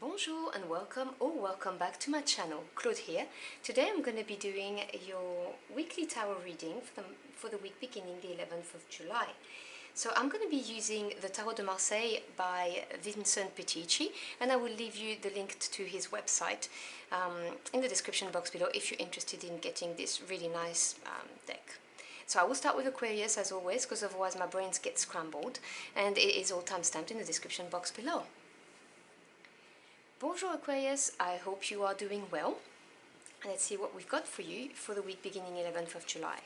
Bonjour and welcome or welcome back to my channel, Claude here. Today I'm going to be doing your weekly tarot reading for the week beginning the 11th of July. So I'm going to be using the Tarot de Marseille by Vincent Pitisci, and I will leave you the link to his website in the description box below if you're interested in getting this really nice deck. So I will start with Aquarius as always, because otherwise my brains get scrambled, and it is all time-stamped in the description box below. Bonjour Aquarius, I hope you are doing well. Let's see what we've got for you for the week beginning 11th of July.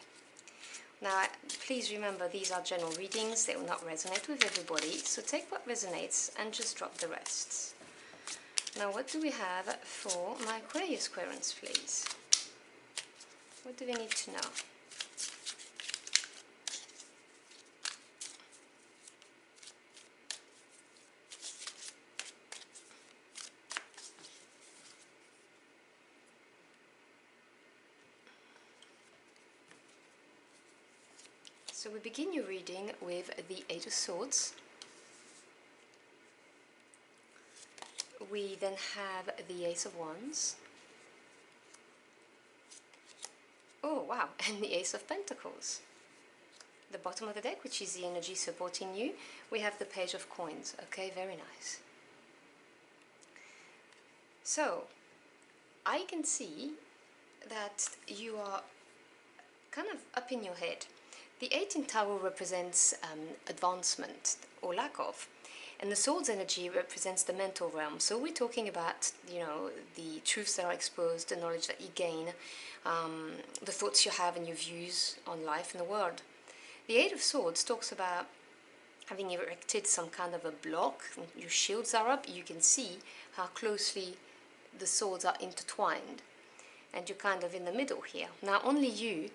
Now, please remember these are general readings, they will not resonate with everybody, so take what resonates and just drop the rest. Now, what do we have for my Aquarius querents, please? What do they need to know? So we begin your reading with the Eight of Swords. We then have the Ace of Wands. Oh wow, and the Ace of Pentacles. The bottom of the deck, which is the energy supporting you, we have the Page of Coins. Okay, very nice. So, I can see that you are kind of up in your head. The 8 in Tarot represents advancement or lack of, and the Swords energy represents the mental realm. So we're talking about, you know, the truths that are exposed, the knowledge that you gain, the thoughts you have and your views on life and the world. The 8 of Swords talks about having erected some kind of a block, your shields are up, you can see how closely the swords are intertwined, and you're kind of in the middle here. Now only you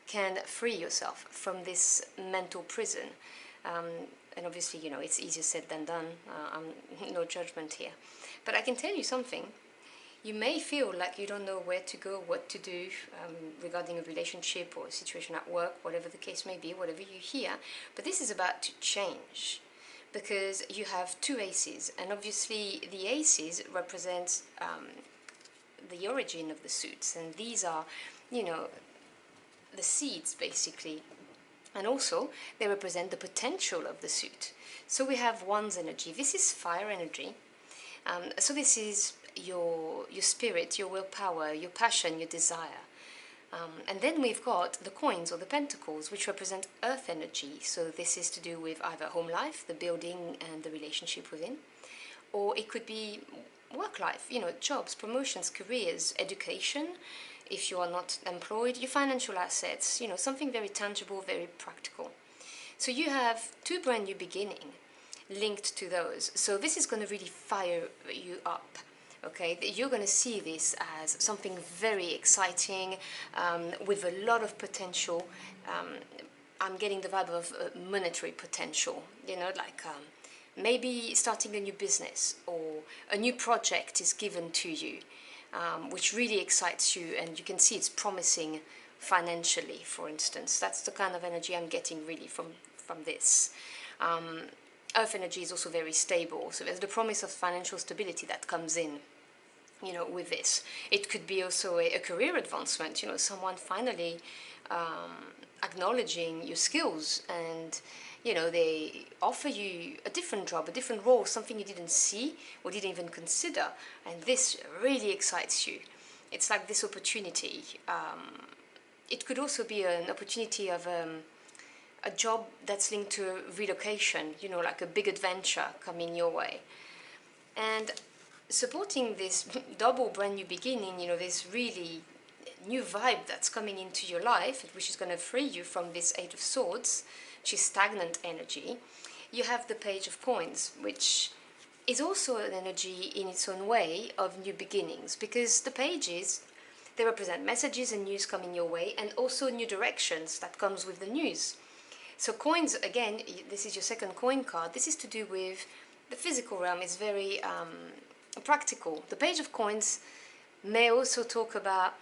can free yourself from this mental prison, and obviously, you know, it's easier said than done. No judgment here, but I can tell you something. You may feel like you don't know where to go, what to do regarding a relationship or a situation at work, whatever the case may be, whatever you hear, but this is about to change because you have two aces, and obviously the aces represent the origin of the suits, and these are, you know, the seeds basically, and also they represent the potential of the suit. So we have Wands energy. This is fire energy. So this is your spirit, your willpower, your passion, your desire. And then we've got the coins or the pentacles, which represent earth energy. So this is to do with either home life, the building and the relationship within, or it could be work life, you know, jobs, promotions, careers, education, if you are not employed, your financial assets, you know, something very tangible, very practical. So you have two brand new beginnings linked to those. So this is going to really fire you up, okay? You're going to see this as something very exciting, with a lot of potential. I'm getting the vibe of monetary potential, you know, like maybe starting a new business or a new project is given to you, which really excites you, and you can see it's promising financially, for instance. That's the kind of energy I'm getting really from this. Earth energy is also very stable, so there's the promise of financial stability that comes in, you know, with this. It could be also a career advancement, you know, someone finally acknowledging your skills, and you know, they offer you a different job, a different role, something you didn't see or didn't even consider, and this really excites you. It's like this opportunity. It could also be an opportunity of a job that's linked to relocation, you know, like a big adventure coming your way. And supporting this double brand new beginning, you know, this really new vibe that's coming into your life, which is going to free you from this Eight of Swords, which is stagnant energy. You have the Page of Coins, which is also an energy in its own way of new beginnings, because the pages, they represent messages and news coming your way, and also new directions that comes with the news. So coins, again, this is your second coin card. This is to do with the physical realm. It's very practical. The Page of Coins may also talk about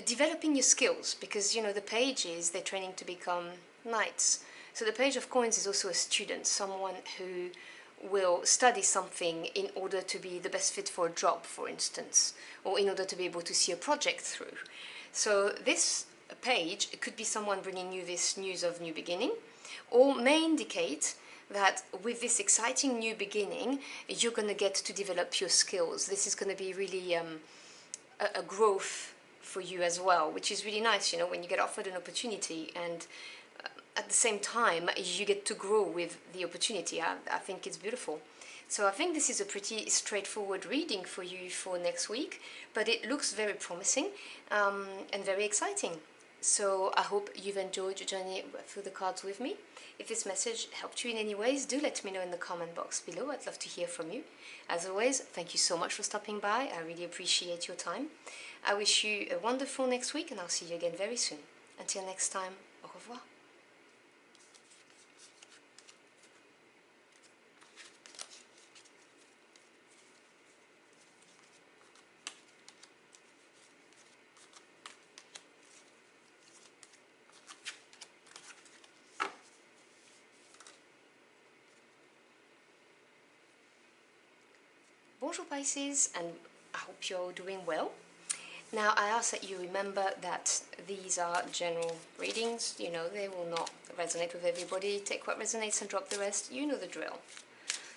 developing your skills, because, you know, the pages, they're training to become knights. So the Page of Coins is also a student, someone who will study something in order to be the best fit for a job, for instance, or in order to be able to see a project through. So this page, it could be someone bringing you this news of new beginning, or may indicate that with this exciting new beginning, you're going to get to develop your skills. This is going to be really a growth for you as well, which is really nice, you know, when you get offered an opportunity and at the same time you get to grow with the opportunity. I think it's beautiful. So I think this is a pretty straightforward reading for you for next week, but it looks very promising and very exciting. So I hope you've enjoyed your journey through the cards with me. If this message helped you in any ways, do let me know in the comment box below. I'd love to hear from you. As always, thank you so much for stopping by. I really appreciate your time. I wish you a wonderful next week, and I'll see you again very soon. Until next time, au revoir. Bonjour Pisces, and I hope you're doing well. Now I ask that you remember that these are general readings, you know, they will not resonate with everybody. Take what resonates and drop the rest, you know the drill.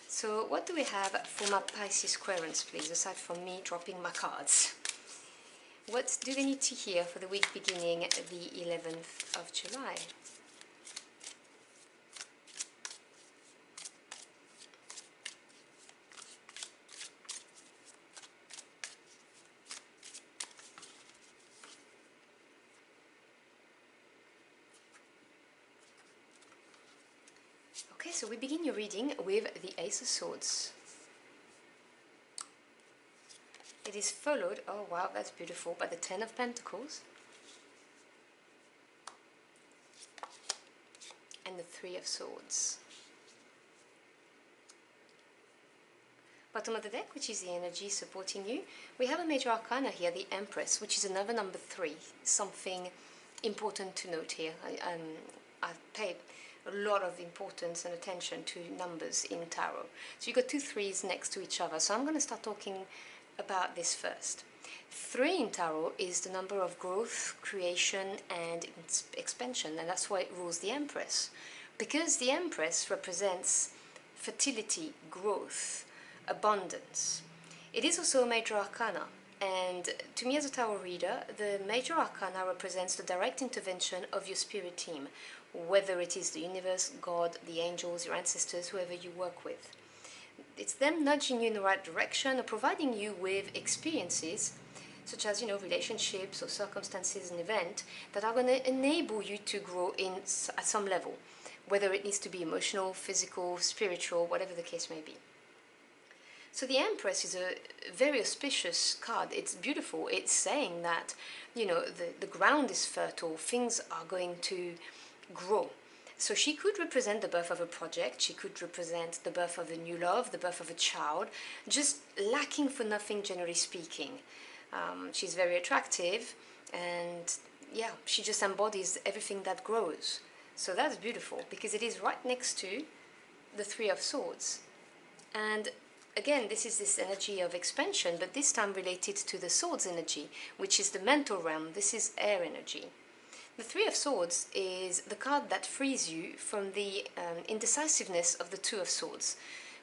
So what do we have for my Pisces querents, please, aside from me dropping my cards? What do they need to hear for the week beginning the 11th of July? Okay, so we begin your reading with the Ace of Swords. It is followed, oh wow, that's beautiful, by the Ten of Pentacles and the Three of Swords. Bottom of the deck, which is the energy supporting you, we have a major arcana here, the Empress, which is another number 3, something important to note here. I've paid a lot of importance and attention to numbers in tarot. So you've got 2 3s next to each other. So I'm going to start talking about this first. 3 in tarot is the number of growth, creation and expansion, and that's why it rules the Empress. Because the Empress represents fertility, growth, abundance. It is also a major arcana. And to me as a tarot reader, the major arcana represents the direct intervention of your spirit team, whether it is the universe, God, the angels, your ancestors, whoever you work with. It's them nudging you in the right direction or providing you with experiences, such as, you know, relationships or circumstances and events that are going to enable you to grow at some level, whether it needs to be emotional, physical, spiritual, whatever the case may be. So the Empress is a very auspicious card. It's beautiful. It's saying that, you know, the ground is fertile, things are going to grow. So she could represent the birth of a project, she could represent the birth of a new love, the birth of a child, just lacking for nothing, generally speaking. She's very attractive, and yeah, she just embodies everything that grows. So that's beautiful, because it is right next to the Three of Swords. And again, this is this energy of expansion, but this time related to the Swords energy, which is the mental realm. This is air energy. The Three of Swords is the card that frees you from the indecisiveness of the Two of Swords,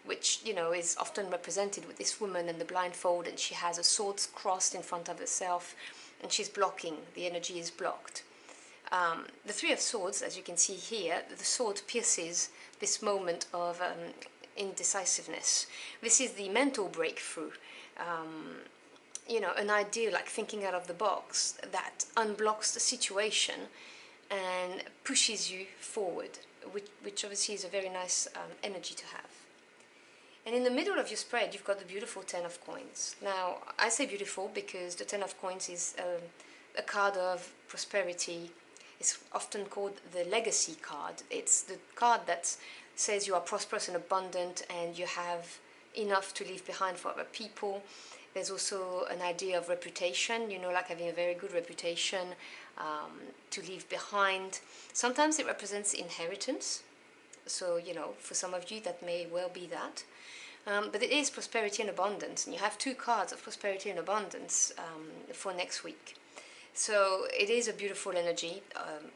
which, you know, is often represented with this woman and the blindfold, and she has a sword crossed in front of herself, and she's blocking, the energy is blocked. The Three of Swords, as you can see here, the sword pierces this moment of indecisiveness. This is the mental breakthrough. You know, an idea like thinking out of the box that unblocks the situation and pushes you forward, which obviously is a very nice energy to have. And in the middle of your spread, you've got the beautiful Ten of Coins. Now, I say beautiful because the Ten of Coins is a card of prosperity. It's often called the legacy card. It's the card that says you are prosperous and abundant and you have enough to leave behind for other people. There's also an idea of reputation, you know, like having a very good reputation to leave behind. Sometimes it represents inheritance, So, you know, for some of you that may well be that. But it is prosperity and abundance, and you have two cards of prosperity and abundance for next week. So it is a beautiful energy,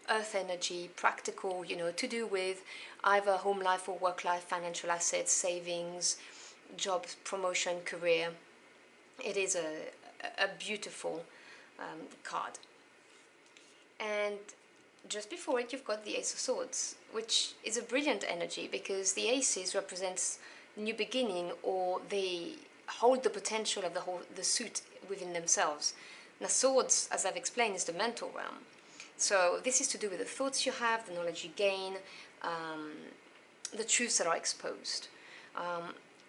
earth energy, practical, you know, to do with either home life or work life, financial assets, savings, job, promotion, career. It is a beautiful card. And just before it, you've got the Ace of Swords, which is a brilliant energy because the aces represents new beginning, or they hold the potential of the suit within themselves. Now, swords, as I've explained, is the mental realm. So this is to do with the thoughts you have, the knowledge you gain, the truths that are exposed.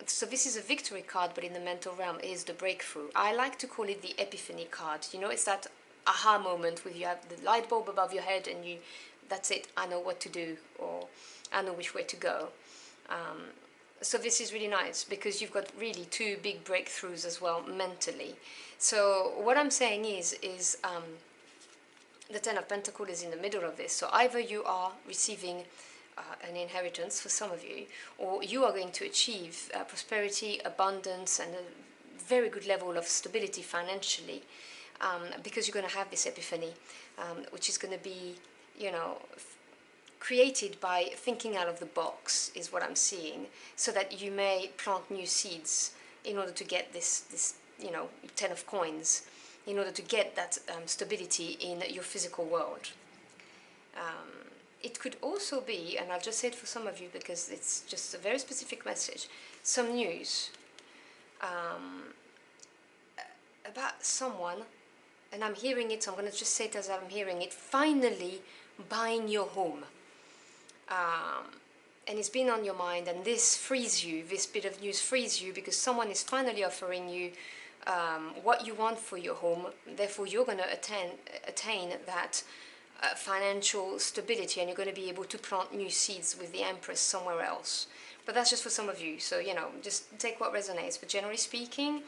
So this is a victory card, but in the mental realm is the breakthrough. I like to call it the epiphany card. You know, it's that aha moment where you have the light bulb above your head and that's it, I know what to do, or I know which way to go. So this is really nice because you've got really two big breakthroughs as well mentally. So what I'm saying is the Ten of Pentacles is in the middle of this. So either you are receiving an inheritance for some of you, or you are going to achieve prosperity, abundance, and a very good level of stability financially, because you're going to have this epiphany, which is going to be, you know, created by thinking out of the box, is what I'm seeing, so that you may plant new seeds in order to get this you know, 10 of coins, in order to get that stability in your physical world. It could also be, and I'll just say it for some of you because it's just a very specific message, some news about someone, and I'm hearing it, so I'm going to just say it as I'm hearing it, finally buying your home. And it's been on your mind, and this frees you, this bit of news frees you, because someone is finally offering you what you want for your home. Therefore you're going to attain that financial stability, and you're going to be able to plant new seeds with the Empress somewhere else. But that's just for some of you, so, you know, just take what resonates. But generally speaking,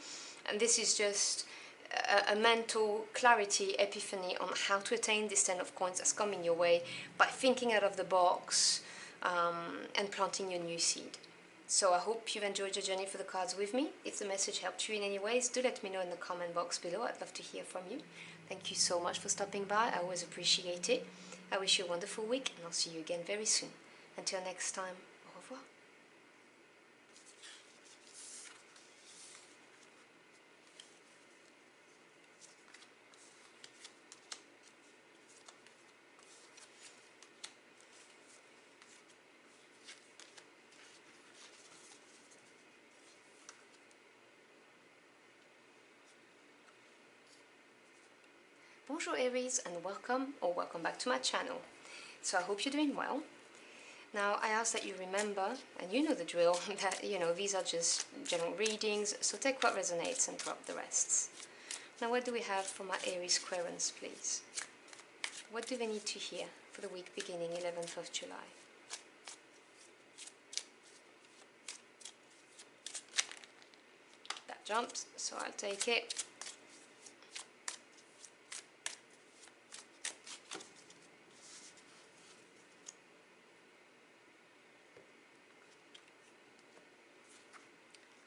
and this is just a mental clarity, epiphany on how to attain this 10 of coins that's coming your way by thinking out of the box and planting your new seed. So I hope you've enjoyed your journey for the cards with me. If the message helped you in any ways, do let me know in the comment box below. I'd love to hear from you. Thank you so much for stopping by. I always appreciate it. I wish you a wonderful week, and I'll see you again very soon. Until next time, au revoir. Bonjour Aries, and welcome back to my channel. So I hope you're doing well. Now I ask that you remember, and you know the drill, that, you know, these are just general readings, so take what resonates and drop the rest. Now what do we have for my Aries Aquarians, please? What do they need to hear for the week beginning 11th of July? That jumps, so I'll take it.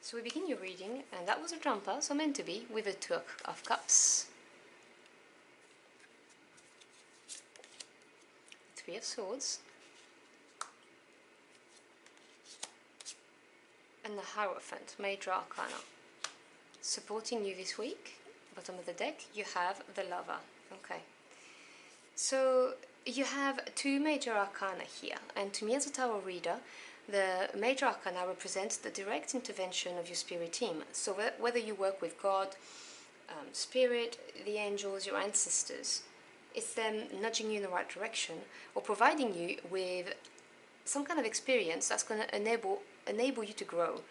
So we begin your reading, and that was a jumper, so meant to be, with a Two of Cups, Three of Swords, and the Hierophant, Major Arcana. Supporting you this week, bottom of the deck, you have the Lover. Okay, so you have two Major Arcana here, and to me as a tarot reader, the Major Arcana represents the direct intervention of your spirit team. So whether you work with God, Spirit, the angels, your ancestors, it's them nudging you in the right direction, or providing you with some kind of experience that's going to enable you to grow,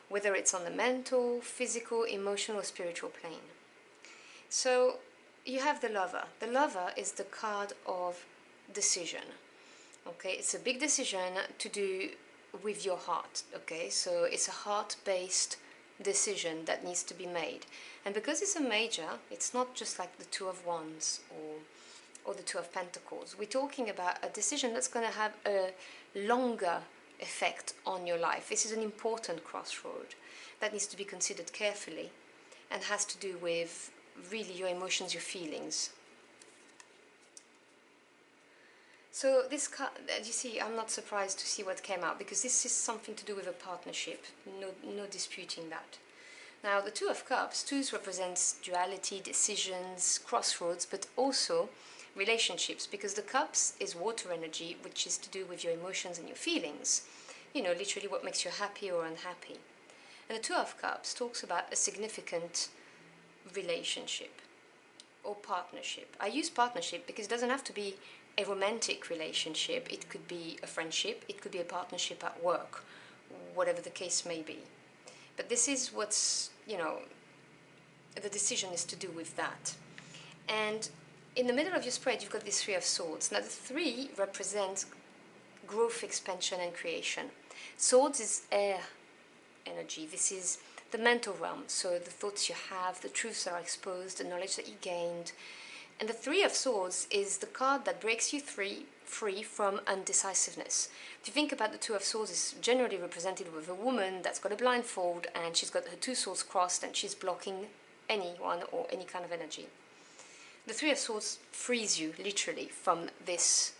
whether it's on the mental, physical, emotional, or spiritual plane. So you have the Lover. The Lover is the card of decision. Okay, it's a big decision to do with your heart. Okay, so it's a heart-based decision that needs to be made, and because it's a major, it's not just like the Two of Wands or the Two of Pentacles. We're talking about a decision that's going to have a longer effect on your life. This is an important crossroad that needs to be considered carefully and has to do with really your emotions, your feelings. So this card, you see, I'm not surprised to see what came out, because this is something to do with a partnership, no disputing that. Now the Two of Cups, twos represents duality, decisions, crossroads, but also relationships, because the cups is water energy, which is to do with your emotions and your feelings, you know, literally what makes you happy or unhappy. And the Two of Cups talks about a significant relationship or partnership. I use partnership because it doesn't have to be a romantic relationship. It could be a friendship, it could be a partnership at work, whatever the case may be. But this is what's, you know, the decision is to do with that. And in the middle of your spread, you've got this Three of Swords. Now the three represents growth, expansion, and creation. Swords is air energy. This is the mental realm, so the thoughts you have, the truths that are exposed, the knowledge that you gained. And the Three of Swords is the card that breaks you free from undecisiveness. If you think about the Two of Swords, it's generally represented with a woman that's got a blindfold and she's got her two swords crossed and she's blocking anyone or any kind of energy. The Three of Swords frees you, literally, from this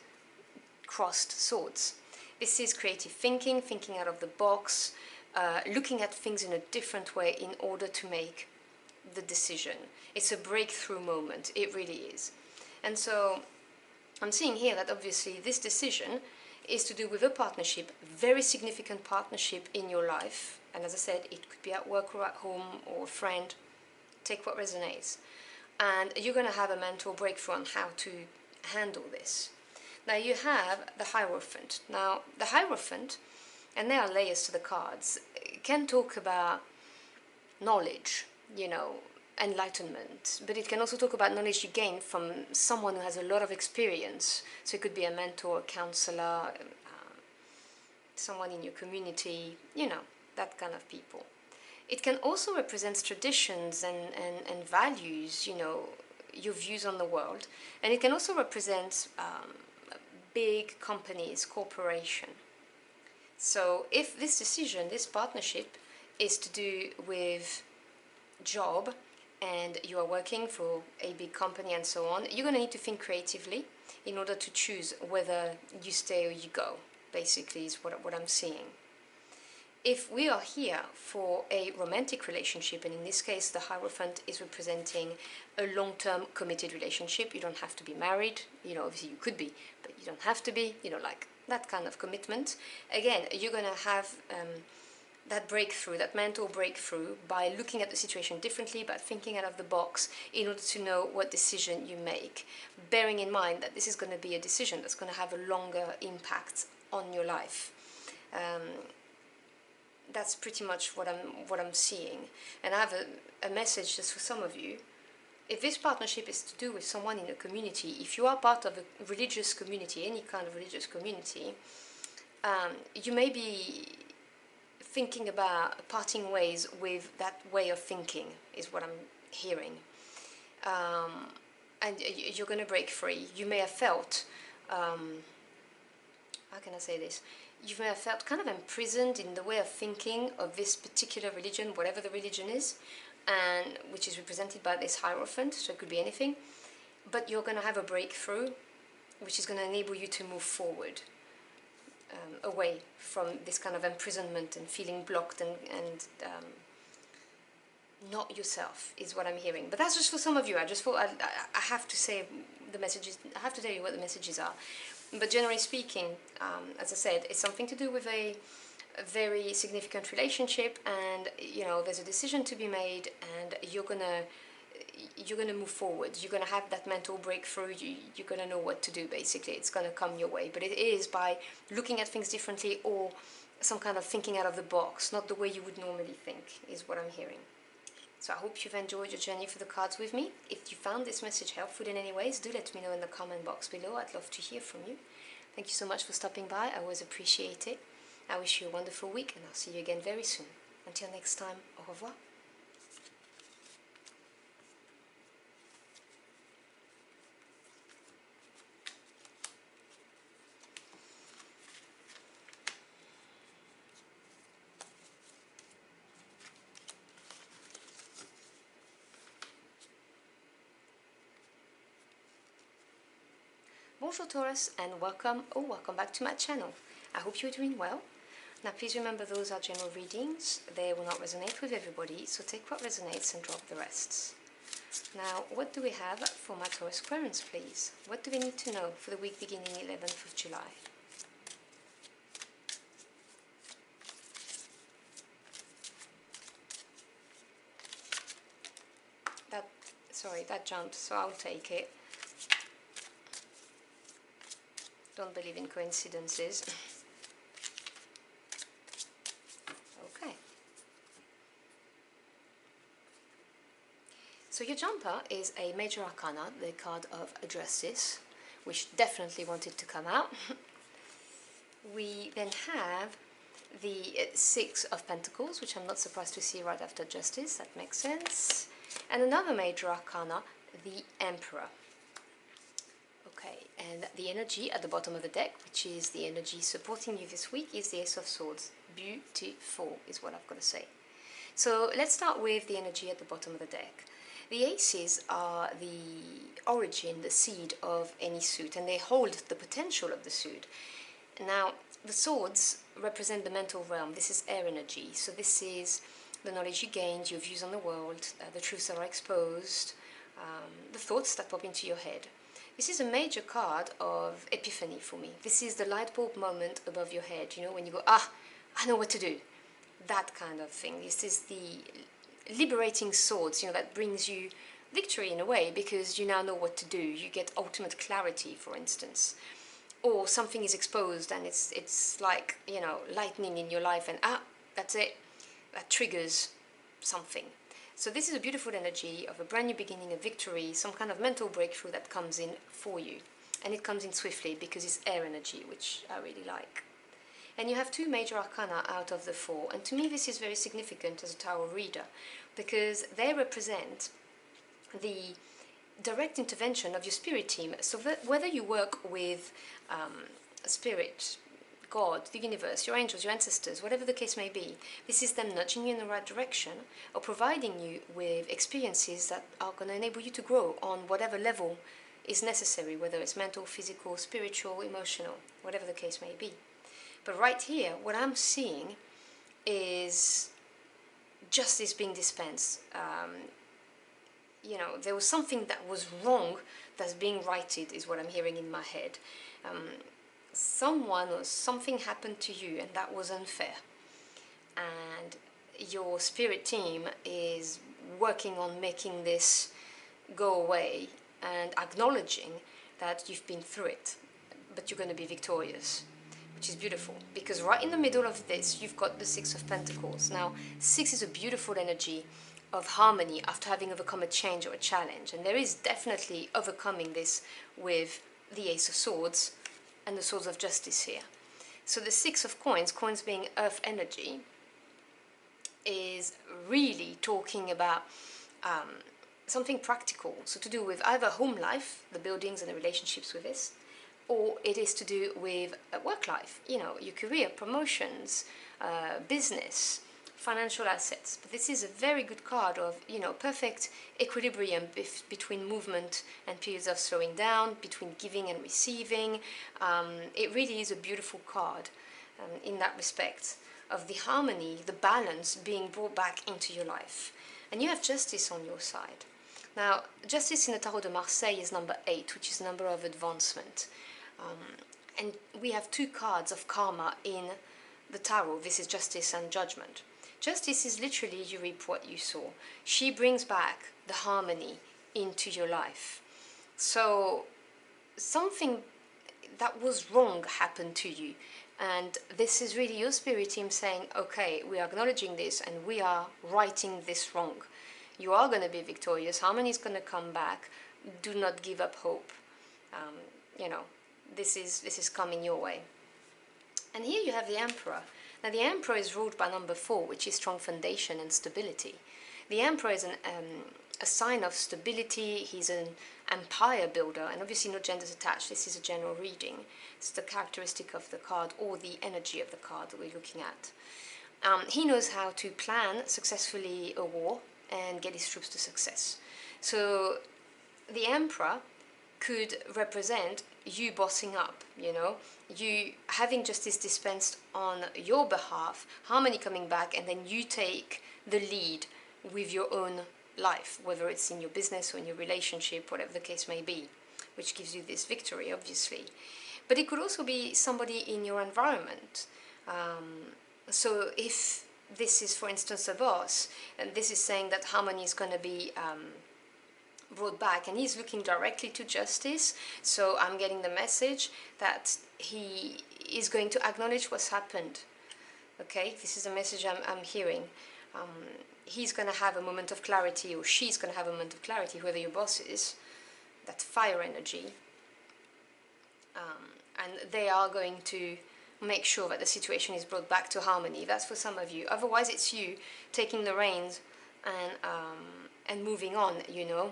crossed swords. This is creative thinking, thinking out of the box, looking at things in a different way in order to make the decision. It's a breakthrough moment, it really is. And so I'm seeing here that obviously this decision is to do with a partnership, very significant partnership in your life. And as I said, it could be at work or at home or a friend. Take what resonates. And you're going to have a mental breakthrough on how to handle this. Now you have the Hierophant. Now the Hierophant, and there are layers to the cards, can talk about knowledge, you know, enlightenment, but it can also talk about knowledge you gain from someone who has a lot of experience. So it could be a mentor, a counselor, someone in your community, you know, that kind of people. It can also represent traditions and values, you know, your views on the world. And it can also represent big companies, corporation. So if this decision, this partnership, is to do with job and you are working for a big company and so on, you're going to need to think creatively in order to choose whether you stay or you go, basically, is what I'm seeing. If we are here for a romantic relationship, and in this case the Hierophant is representing a long-term committed relationship, you don't have to be married, you know, obviously you could be, but you don't have to be, you know, like that kind of commitment. Again, you're going to have that breakthrough, that mental breakthrough, by looking at the situation differently, by thinking out of the box in order to know what decision you make, bearing in mind that this is going to be a decision that's going to have a longer impact on your life. That's pretty much what I'm seeing. And I have a message just for some of you. If this partnership is to do with someone in a community, if you are part of a religious community, any kind of religious community, you may be thinking about parting ways with that way of thinking, is what I'm hearing. And you're going to break free. You may have felt, how can I say this? You may have felt kind of imprisoned in the way of thinking of this particular religion, whatever the religion is, and which is represented by this Hierophant, so it could be anything. But you're going to have a breakthrough, which is going to enable you to move forward, away from this kind of imprisonment and feeling blocked and not yourself, is what I'm hearing. But that's just for some of you. I just thought I have to say the messages. I have to tell you what the messages are. But generally speaking, as I said, it's something to do with a very significant relationship, and you know there's a decision to be made, and you're gonna move forward. You're gonna have that mental breakthrough. You're gonna know what to do. Basically, it's gonna come your way. But it is by looking at things differently, or some kind of thinking out of the box, not the way you would normally think, is what I'm hearing. So I hope you've enjoyed your journey for the cards with me. If you found this message helpful in any ways, do let me know in the comment box below. I'd love to hear from you. Thank you so much for stopping by. I always appreciate it. I wish you a wonderful week, and I'll see you again very soon. Until next time, au revoir. Bonjour Taurus, and welcome back to my channel. I hope you're doing well. Now please remember, those are general readings. They will not resonate with everybody, so take what resonates and drop the rest. Now, what do we have for my Taurus Aquarians, please? What do we need to know for the week beginning 11th of July? That jumped, so I'll take it. Don't believe in coincidences. Okay. So your jumper is a major arcana, the card of Justice, which definitely wanted to come out. We then have the Six of Pentacles, which I'm not surprised to see right after Justice, that makes sense. And another major arcana, the Emperor. Okay, and the energy at the bottom of the deck, which is the energy supporting you this week, is the Ace of Swords. Beautiful is what I've got to say. So let's start with the energy at the bottom of the deck. The aces are the origin, the seed of any suit, and they hold the potential of the suit. Now, the swords represent the mental realm. This is air energy, so this is the knowledge you gained, your views on the world, the truths that are exposed, the thoughts that pop into your head. This is a major card of epiphany for me. This is the light bulb moment above your head, you know, when you go, I know what to do. That kind of thing. This is the liberating swords, you know, that brings you victory in a way, because you now know what to do. You get ultimate clarity, for instance. Or something is exposed and it's like, you know, lightning in your life, and that's it. That triggers something. So this is a beautiful energy of a brand new beginning, a victory, some kind of mental breakthrough that comes in for you. And it comes in swiftly because it's air energy, which I really like. And you have two major arcana out of the four. And to me this is very significant as a tarot reader, because they represent the direct intervention of your spirit team. So that whether you work with spirit, God, the universe, your angels, your ancestors, whatever the case may be, this is them nudging you in the right direction or providing you with experiences that are going to enable you to grow on whatever level is necessary, whether it's mental, physical, spiritual, emotional, whatever the case may be. But right here, what I'm seeing is justice being dispensed. You know, there was something that was wrong that's being righted, is what I'm hearing in my head. Someone or something happened to you and that was unfair, and your spirit team is working on making this go away and acknowledging that you've been through it, but you're going to be victorious, which is beautiful, because right in the middle of this you've got the Six of Pentacles. Now, six is a beautiful energy of harmony after having overcome a change or a challenge, and there is definitely overcoming this with the Ace of Swords and the Swords of Justice here. So the Six of Coins, coins being earth energy, is really talking about something practical, so to do with either home life, the buildings and the relationships with this, or it is to do with work life, you know, your career, promotions, business, financial assets. But this is a very good card of, you know, perfect equilibrium between movement and periods of slowing down, between giving and receiving. It really is a beautiful card in that respect, of the harmony, the balance being brought back into your life. And you have justice on your side. Now, justice in the Tarot de Marseilles is number 8, which is the number of advancement. And we have two cards of karma in the tarot. This is justice and judgment. Justice is literally you reap what you sow. She brings back the harmony into your life. So something that was wrong happened to you, and this is really your spirit team saying, okay, we are acknowledging this and we are righting this wrong. You are going to be victorious. Harmony is going to come back. Do not give up hope. You know, this is coming your way. And here you have the Emperor. Now the Emperor is ruled by number 4, which is strong foundation and stability. The Emperor is a sign of stability. He's an empire builder, and obviously no genders attached. This is a general reading. It's the characteristic of the card, or the energy of the card that we're looking at. He knows how to plan successfully a war and get his troops to success. So the Emperor could represent you bossing up, you know, you having justice dispensed on your behalf, harmony coming back, and then you take the lead with your own life, whether it's in your business or in your relationship, whatever the case may be, which gives you this victory, obviously. But it could also be somebody in your environment. So if this is, for instance, a boss, and this is saying that harmony is going to be brought back, and he's looking directly to justice, so I'm getting the message that he is going to acknowledge what's happened. Okay, this is a message I'm hearing. He's going to have a moment of clarity, or she's going to have a moment of clarity, whoever your boss is, that fire energy, and they are going to make sure that the situation is brought back to harmony. That's for some of you. Otherwise, it's you taking the reins and moving on, you know,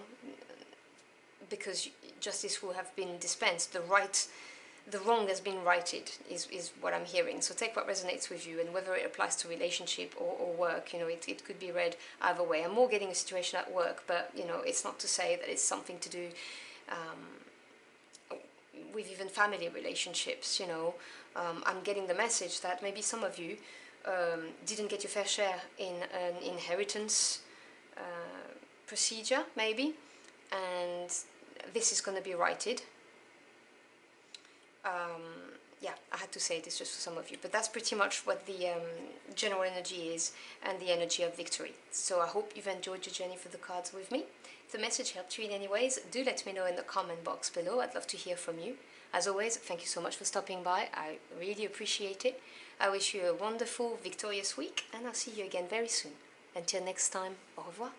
because justice will have been dispensed. The wrong has been righted is what I'm hearing. So take what resonates with you, and whether it applies to relationship or work, you know, it could be read either way. I'm more getting a situation at work, but, you know, it's not to say that it's something to do with even family relationships, you know. I'm getting the message that maybe some of you didn't get your fair share in an inheritance procedure, maybe, and this is going to be righted. Yeah, I had to say this just for some of you, but that's pretty much what the general energy is, and the energy of victory. So I hope you've enjoyed your journey for the cards with me. If the message helped you in any ways, do let me know in the comment box below. I'd love to hear from you. As always, thank you so much for stopping by. I really appreciate it. I wish you a wonderful, victorious week, and I'll see you again very soon. Until next time, au revoir.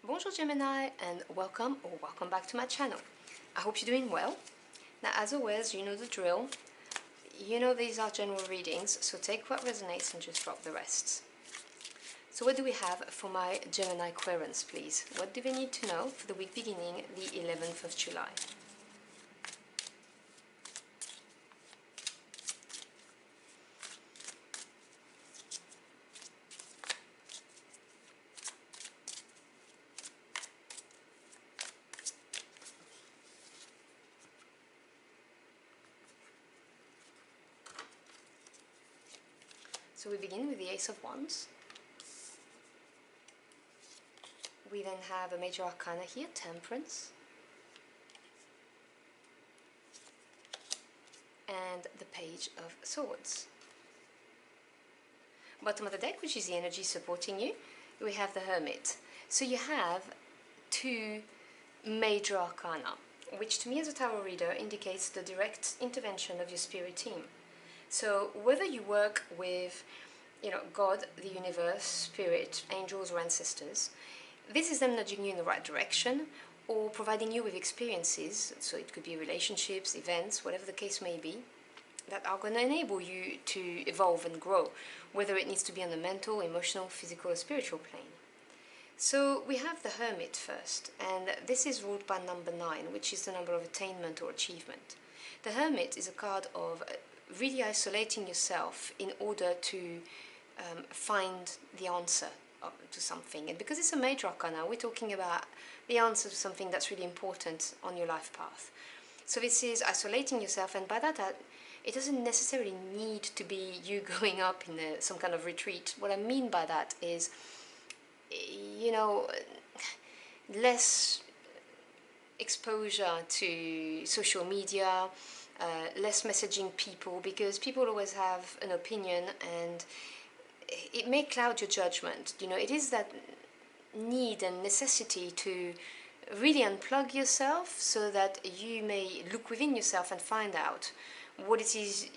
Bonjour Gemini, and welcome back to my channel. I hope you're doing well. Now, as always, you know the drill. You know these are general readings, so take what resonates and just drop the rest. So what do we have for my Gemini Aquarians, please? What do they need to know for the week beginning the 11th of July? So we begin with the Ace of Wands. We then have a major arcana here, Temperance. And the Page of Swords. Bottom of the deck, which is the energy supporting you, we have the Hermit. So you have two major arcana, which to me as a tarot reader indicates the direct intervention of your spirit team. So whether you work with, you know, God, the universe, spirit, angels or ancestors, this is them nudging you in the right direction or providing you with experiences, so it could be relationships, events, whatever the case may be, that are going to enable you to evolve and grow, whether it needs to be on the mental, emotional, physical or spiritual plane. So we have the Hermit first, and this is ruled by number 9, which is the number of attainment or achievement. The Hermit is a card of really isolating yourself in order to find the answer to something. And because it's a major arcana, we're talking about the answer to something that's really important on your life path. So this is isolating yourself, and by that it doesn't necessarily need to be you going up in some kind of retreat. What I mean by that is, you know, less exposure to social media, less messaging people, because people always have an opinion and it may cloud your judgment. You know, it is that need and necessity to really unplug yourself so that you may look within yourself and find out what it is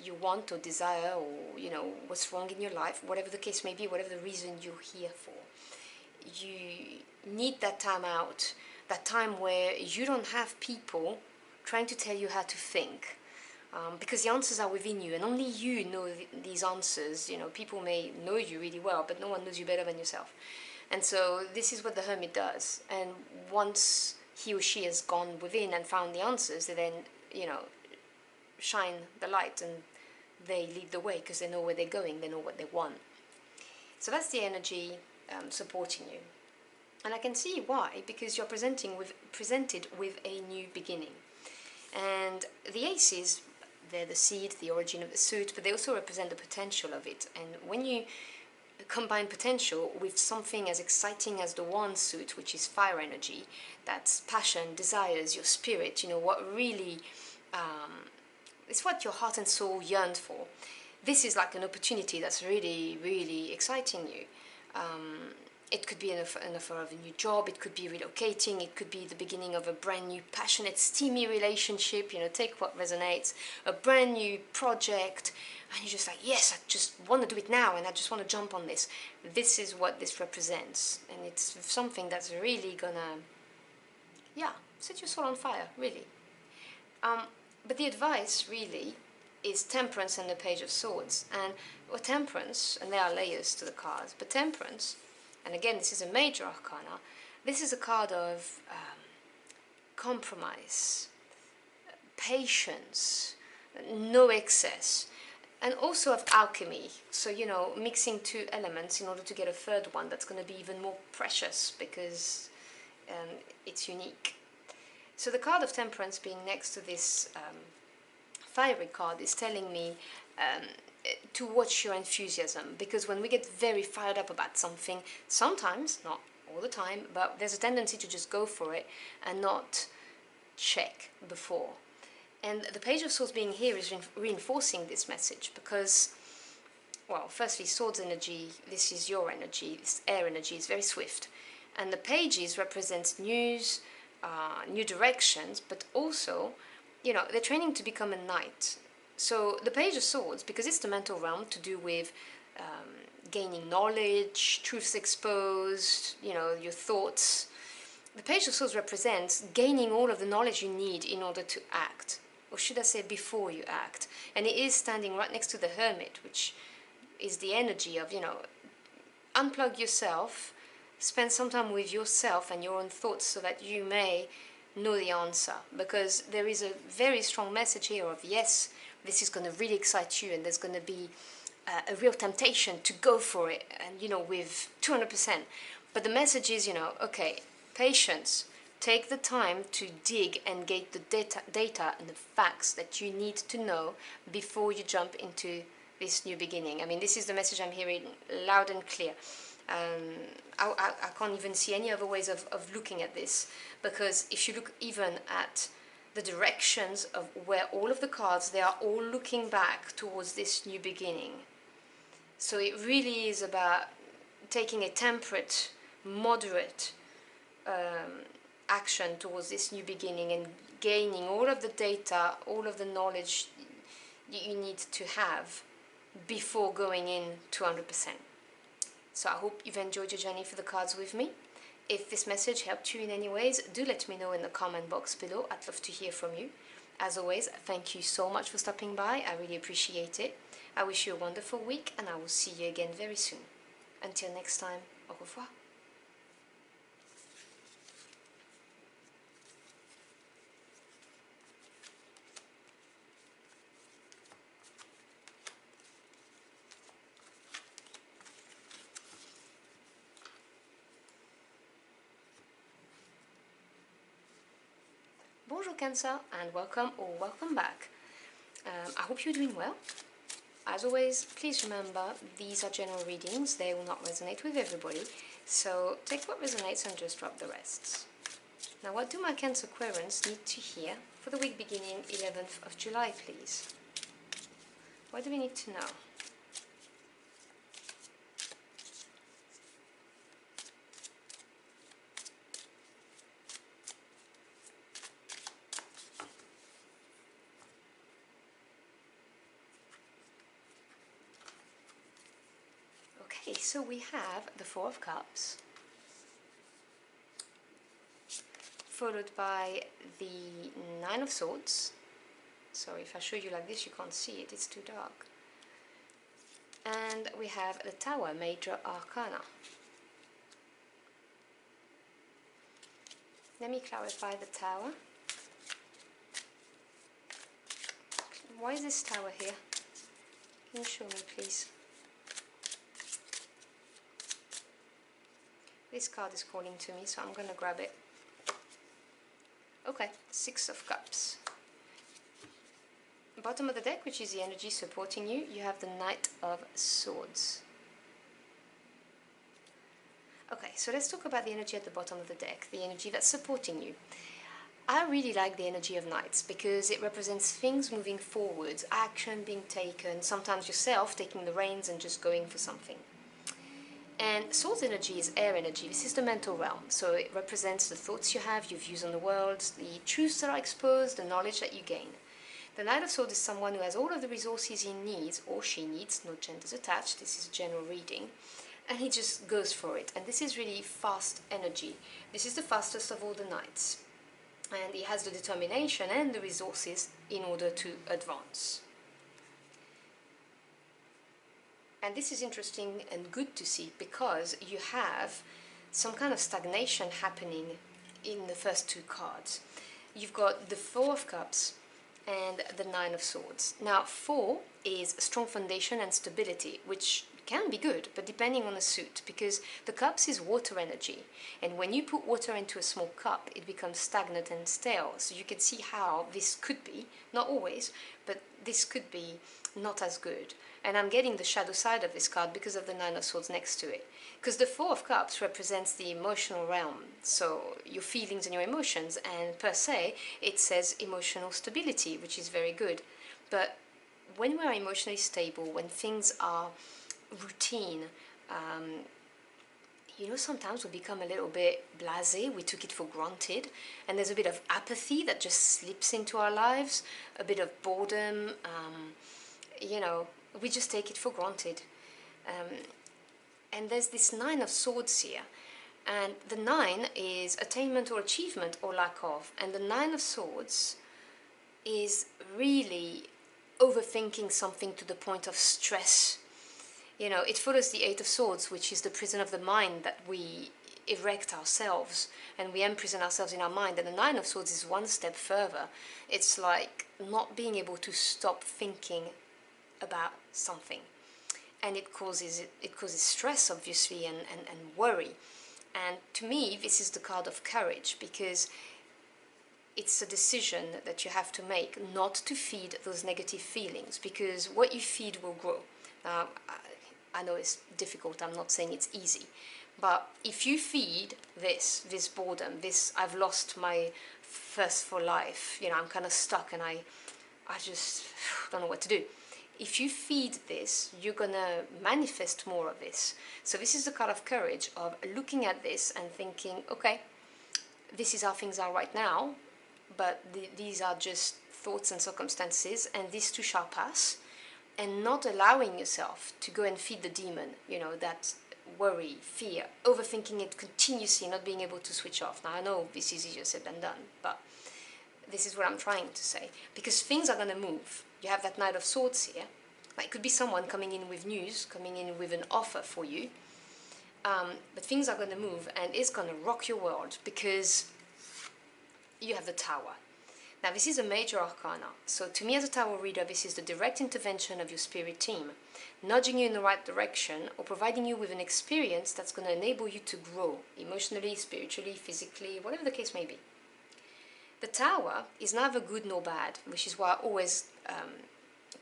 you want or desire, or, you know, what's wrong in your life, whatever the case may be, whatever the reason you're here for. You need that time out, that time where you don't have people trying to tell you how to think, because the answers are within you, and only you know these answers. You know, people may know you really well, but no one knows you better than yourself. And so this is what the hermit does. And once he or she has gone within and found the answers, they then, you know, shine the light and they lead the way because they know where they're going, they know what they want. So that's the energy supporting you. And I can see why, because you're presented with a new beginning. And the aces, they're the seed, the origin of the suit, but they also represent the potential of it. And when you combine potential with something as exciting as the wand suit, which is fire energy, that's passion, desires, your spirit, you know, what really, it's what your heart and soul yearned for. This is like an opportunity that's really, really exciting you. It could be an offer of a new job, it could be relocating, it could be the beginning of a brand new passionate, steamy relationship, you know, take what resonates, a brand new project, and you're just like, yes, I just want to do it now, and I just want to jump on this. This is what this represents, and it's something that's really gonna, yeah, set your soul on fire, really. But the advice, really, is Temperance and the Page of Swords. And Temperance, and there are layers to the cards, but Temperance, and again, this is a major arcana, this is a card of compromise, patience, no excess, and also of alchemy. So, you know, mixing two elements in order to get a third one that's going to be even more precious because it's unique. So the card of Temperance being next to this fiery card is telling me to watch your enthusiasm, because when we get very fired up about something, sometimes, not all the time, but there's a tendency to just go for it and not check before. And the Page of Swords being here is reinforcing this message because, well, firstly, Swords energy, this is your energy, this air energy is very swift. And the Pages represents news, new directions, but also, you know, they're training to become a knight. So the Page of Swords, because it's the mental realm to do with gaining knowledge, truths exposed, you know, your thoughts. The Page of Swords represents gaining all of the knowledge you need in order to act, or should I say before you act. And it is standing right next to the Hermit, which is the energy of, you know, unplug yourself, spend some time with yourself and your own thoughts so that you may know the answer. Because there is a very strong message here of, yes, this is going to really excite you, and there's going to be a real temptation to go for it, and, you know, with 200%. But the message is, you know, okay, patience. Take the time to dig and get the data and the facts that you need to know before you jump into this new beginning. I mean, this is the message I'm hearing loud and clear. I can't even see any other ways of looking at this, because if you look even at the directions of where all of the cards, they are all looking back towards this new beginning. So it really is about taking a temperate, moderate action towards this new beginning and gaining all of the data, all of the knowledge you need to have before going in 200%. So I hope you've enjoyed your journey for the cards with me. If this message helped you in any ways, do let me know in the comment box below. I'd love to hear from you. As always, thank you so much for stopping by. I really appreciate it. I wish you a wonderful week, and I will see you again very soon. Until next time, au revoir. Bonjour Cancer, and welcome or welcome back. I hope you're doing well. As always, please remember, these are general readings. They will not resonate with everybody. So take what resonates and just drop the rest. Now, what do my Cancer Aquarians need to hear for the week beginning 11th of July, please? What do we need to know? Okay, so we have the Four of Cups, followed by the Nine of Swords, So if I show you like this, you can't see it, it's too dark. And we have the Tower, Major Arcana. Let me clarify the Tower. Why is this Tower here? Can you show me, please? This card is calling to me, so I'm going to grab it. Okay, Six of Cups. Bottom of the deck, which is the energy supporting you, you have the Knight of Swords. Okay, so let's talk about the energy at the bottom of the deck, the energy that's supporting you. I really like the energy of Knights because it represents things moving forwards, action being taken, sometimes yourself taking the reins and just going for something. And Swords energy is air energy. This is the mental realm, so it represents the thoughts you have, your views on the world, the truths that are exposed, the knowledge that you gain. The Knight of Swords is someone who has all of the resources he needs, or she needs, no genders attached, this is general reading, and he just goes for it. And this is really fast energy. This is the fastest of all the Knights. And he has the determination and the resources in order to advance. And this is interesting and good to see because you have some kind of stagnation happening in the first two cards. You've got the Four of Cups and the Nine of Swords. Now, 4 is strong foundation and stability, which can be good, but depending on the suit, because the cups is water energy, and when you put water into a small cup, it becomes stagnant and stale. So you can see how this could be, not always, but this could be not as good. And I'm getting the shadow side of this card because of the Nine of Swords next to it. Because the Four of Cups represents the emotional realm, so your feelings and your emotions, and per se, it says emotional stability, which is very good. But when we're emotionally stable, when things are routine, you know, sometimes we become a little bit blasé, we took it for granted, and there's a bit of apathy that just slips into our lives, a bit of boredom, you know, we just take it for granted. And there's this Nine of Swords here, and the 9 is attainment or achievement or lack of, and the Nine of Swords is really overthinking something to the point of stress. You know, it follows the Eight of Swords, which is the prison of the mind that we erect ourselves, and we imprison ourselves in our mind. And the Nine of Swords is one step further. It's like not being able to stop thinking about something, and it causes stress, obviously, and worry. And to me, this is the card of courage, because it's a decision that you have to make not to feed those negative feelings, because what you feed will grow. Now, I know it's difficult, I'm not saying it's easy, but if you feed this boredom, this I've lost my thirst for life, you know, I'm kind of stuck and I just don't know what to do. If you feed this, you're gonna manifest more of this. So this is the card of courage, of looking at this and thinking, okay, this is how things are right now, but these are just thoughts and circumstances, and these too shall pass. And not allowing yourself to go and feed the demon, you know, that worry, fear, overthinking it continuously, not being able to switch off. Now, I know this is easier said than done, but this is what I'm trying to say. Because things are going to move. You have that Knight of Swords here. Like, it could be someone coming in with news, coming in with an offer for you. But things are going to move, and it's going to rock your world, because you have the Tower. Now, this is a major arcana, so to me as a tarot reader, this is the direct intervention of your spirit team, nudging you in the right direction or providing you with an experience that's going to enable you to grow emotionally, spiritually, physically, whatever the case may be. The Tower is neither good nor bad, which is why I always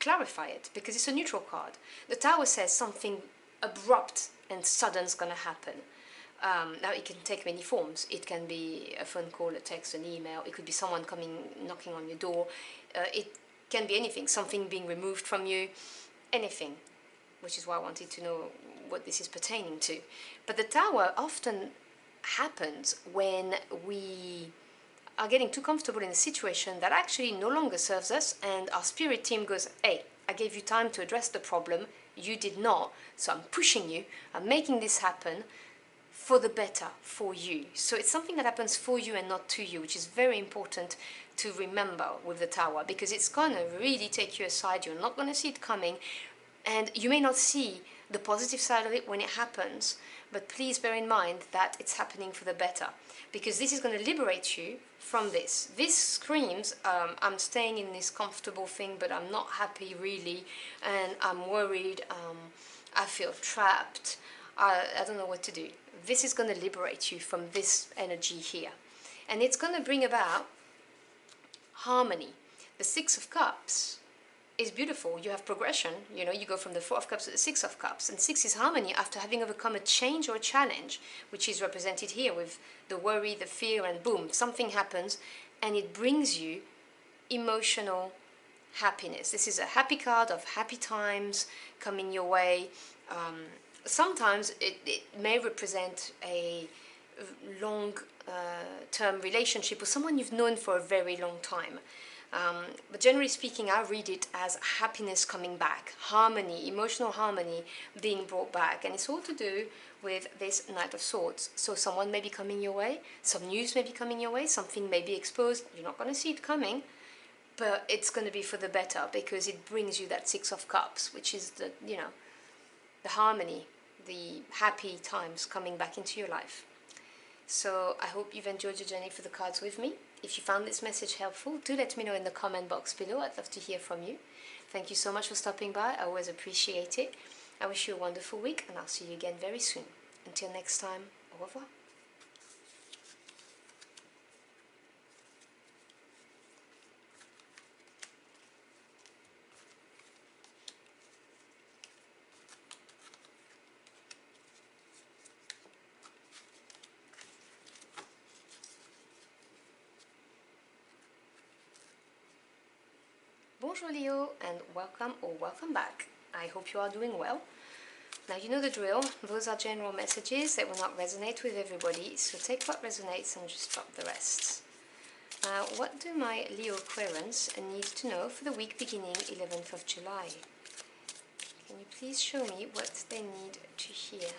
clarify it, because it's a neutral card. The Tower says something abrupt and sudden is going to happen. Now, it can take many forms. It can be a phone call, a text, an email. It could be someone coming, knocking on your door. It can be anything, something being removed from you, anything, which is why I wanted to know what this is pertaining to. But the Tower often happens when we are getting too comfortable in a situation that actually no longer serves us, and our spirit team goes, hey, I gave you time to address the problem, you did not, so I'm pushing you, I'm making this happen, for the better, for you. So it's something that happens for you and not to you, which is very important to remember with the Tower, because it's going to really take you aside. You're not going to see it coming, and you may not see the positive side of it when it happens, but please bear in mind that it's happening for the better, because this is going to liberate you from this. This screams, I'm staying in this comfortable thing, but I'm not happy really, and I'm worried, I feel trapped, I don't know what to do. This is going to liberate you from this energy here, and it's going to bring about harmony. The Six of Cups is beautiful. You have progression, you know, you go from the Four of Cups to the Six of Cups, and six is harmony after having overcome a change or a challenge, which is represented here with the worry, the fear, and boom, something happens and it brings you emotional happiness. This is a happy card of happy times coming your way. Sometimes it may represent a long term relationship with someone you've known for a very long time. But generally speaking, I read it as happiness coming back, harmony, emotional harmony being brought back. And it's all to do with this Knight of Swords. So someone may be coming your way, some news may be coming your way, something may be exposed, you're not going to see it coming, but it's going to be for the better, because it brings you that Six of Cups, which is the, you know, the harmony, the happy times coming back into your life. So I hope you've enjoyed your journey for the cards with me. If you found this message helpful, do let me know in the comment box below. I'd love to hear from you. Thank you so much for stopping by. I always appreciate it. I wish you a wonderful week, and I'll see you again very soon. Until next time, au revoir. Bonjour Leo, and welcome or welcome back. I hope you are doing well. Now you know the drill, those are general messages that will not resonate with everybody, so take what resonates and just drop the rest. Now, what do my Leo Aquarians need to know for the week beginning 11th of July? Can you please show me what they need to hear?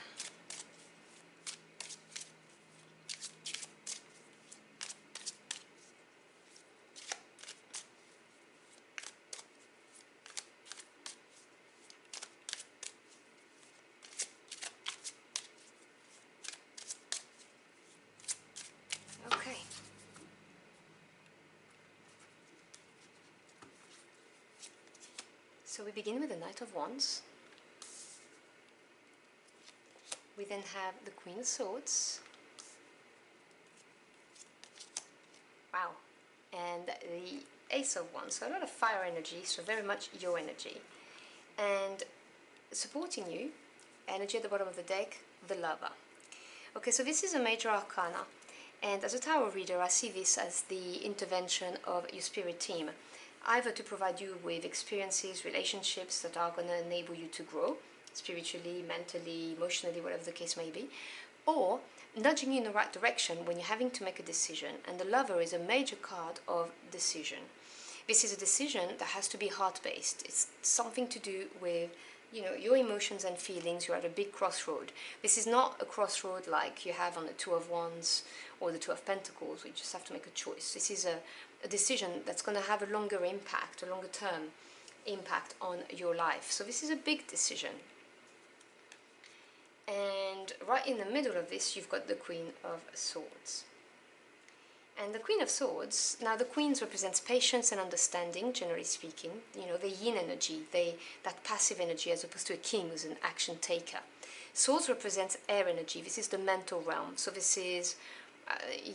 So we begin with the Knight of Wands. We then have the Queen of Swords. Wow. And the Ace of Wands. So a lot of fire energy, so very much your energy. And supporting you, energy at the bottom of the deck, the Lover. Okay, so this is a major arcana. And as a tarot reader, I see this as the intervention of your spirit team. Either to provide you with experiences, relationships that are going to enable you to grow spiritually, mentally, emotionally, whatever the case may be, or nudging you in the right direction when you're having to make a decision. And the Lover is a major card of decision. This is a decision that has to be heart-based. It's something to do with, you know, your emotions and feelings. You're at a big crossroad. This is not a crossroad like you have on the Two of Wands or the Two of Pentacles, where you just have to make a choice. This is a decision that's going to have a longer impact, a longer term impact on your life. So this is a big decision. And right in the middle of this, you've got the Queen of Swords. And the Queen of Swords, now the Queens represents patience and understanding, generally speaking. You know, the yin energy, that passive energy, as opposed to a king who's an action taker. Swords represents air energy. This is the mental realm. So this is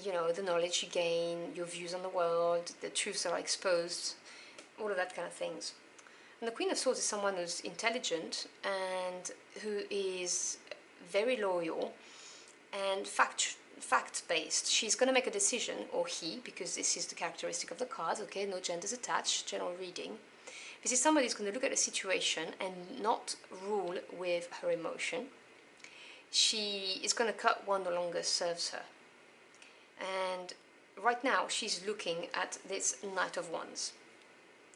you know, the knowledge you gain, your views on the world, the truths that are exposed, all of that kind of things. And the Queen of Swords is someone who's intelligent and who is very loyal and fact-based. She's going to make a decision, or he, because this is the characteristic of the card, okay, no genders attached, general reading. This is somebody who's going to look at a situation and not rule with her emotion. She is going to cut what no longer serves her. And right now she's looking at this Knight of Wands.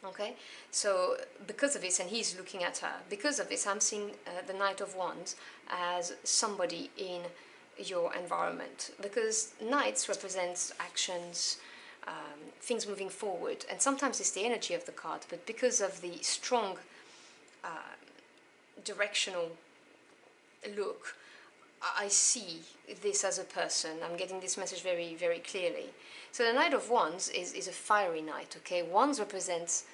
Okay, so because of this, and he's looking at her, because of this, I'm seeing the Knight of Wands as somebody in your environment, because Knights represents actions, things moving forward. And sometimes it's the energy of the card, but because of the strong directional look, I see this as a person. I'm getting this message very, very clearly. So the Knight of Wands is a fiery knight, okay? Wands represents,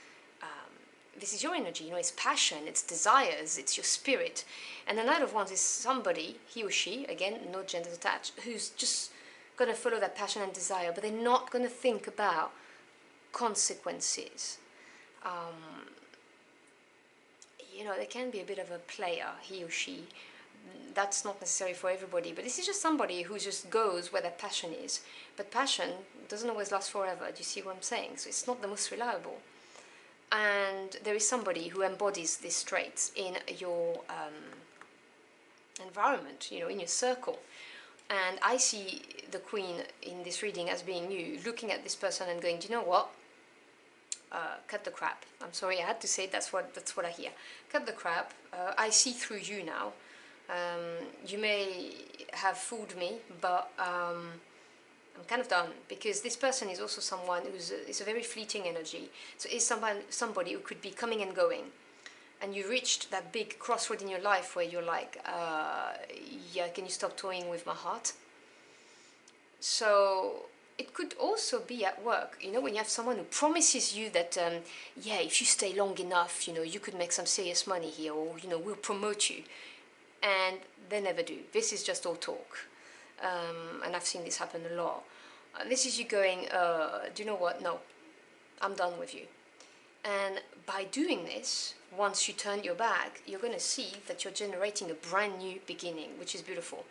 this is your energy, you know, it's passion, it's desires, it's your spirit. And the Knight of Wands is somebody, he or she, again, no gender attached, who's just going to follow that passion and desire, but they're not going to think about consequences. You know, they can be a bit of a player, he or she. That's not necessary for everybody, but this is just somebody who just goes where their passion is. But passion doesn't always last forever, do you see what I'm saying? So it's not the most reliable. And there is somebody who embodies these traits in your environment, you know, in your circle. And I see the Queen in this reading as being you, looking at this person and going, do you know what? Cut the crap. I'm sorry, I had to say it, that's what I hear. Cut the crap. I see through you now. You may have fooled me, but I'm kind of done, because this person is also someone who's is a very fleeting energy. So it's somebody who could be coming and going, and you reached that big crossroad in your life where you're like, yeah, can you stop toying with my heart? So it could also be at work, you know, when you have someone who promises you that, yeah, if you stay long enough, you know, you could make some serious money here, or, you know, we'll promote you. And they never do. This is just all talk. And I've seen this happen a lot. This is you going, do you know what? No, I'm done with you. And by doing this, once you turn your back, you're going to see that you're generating a brand new beginning, which is beautiful.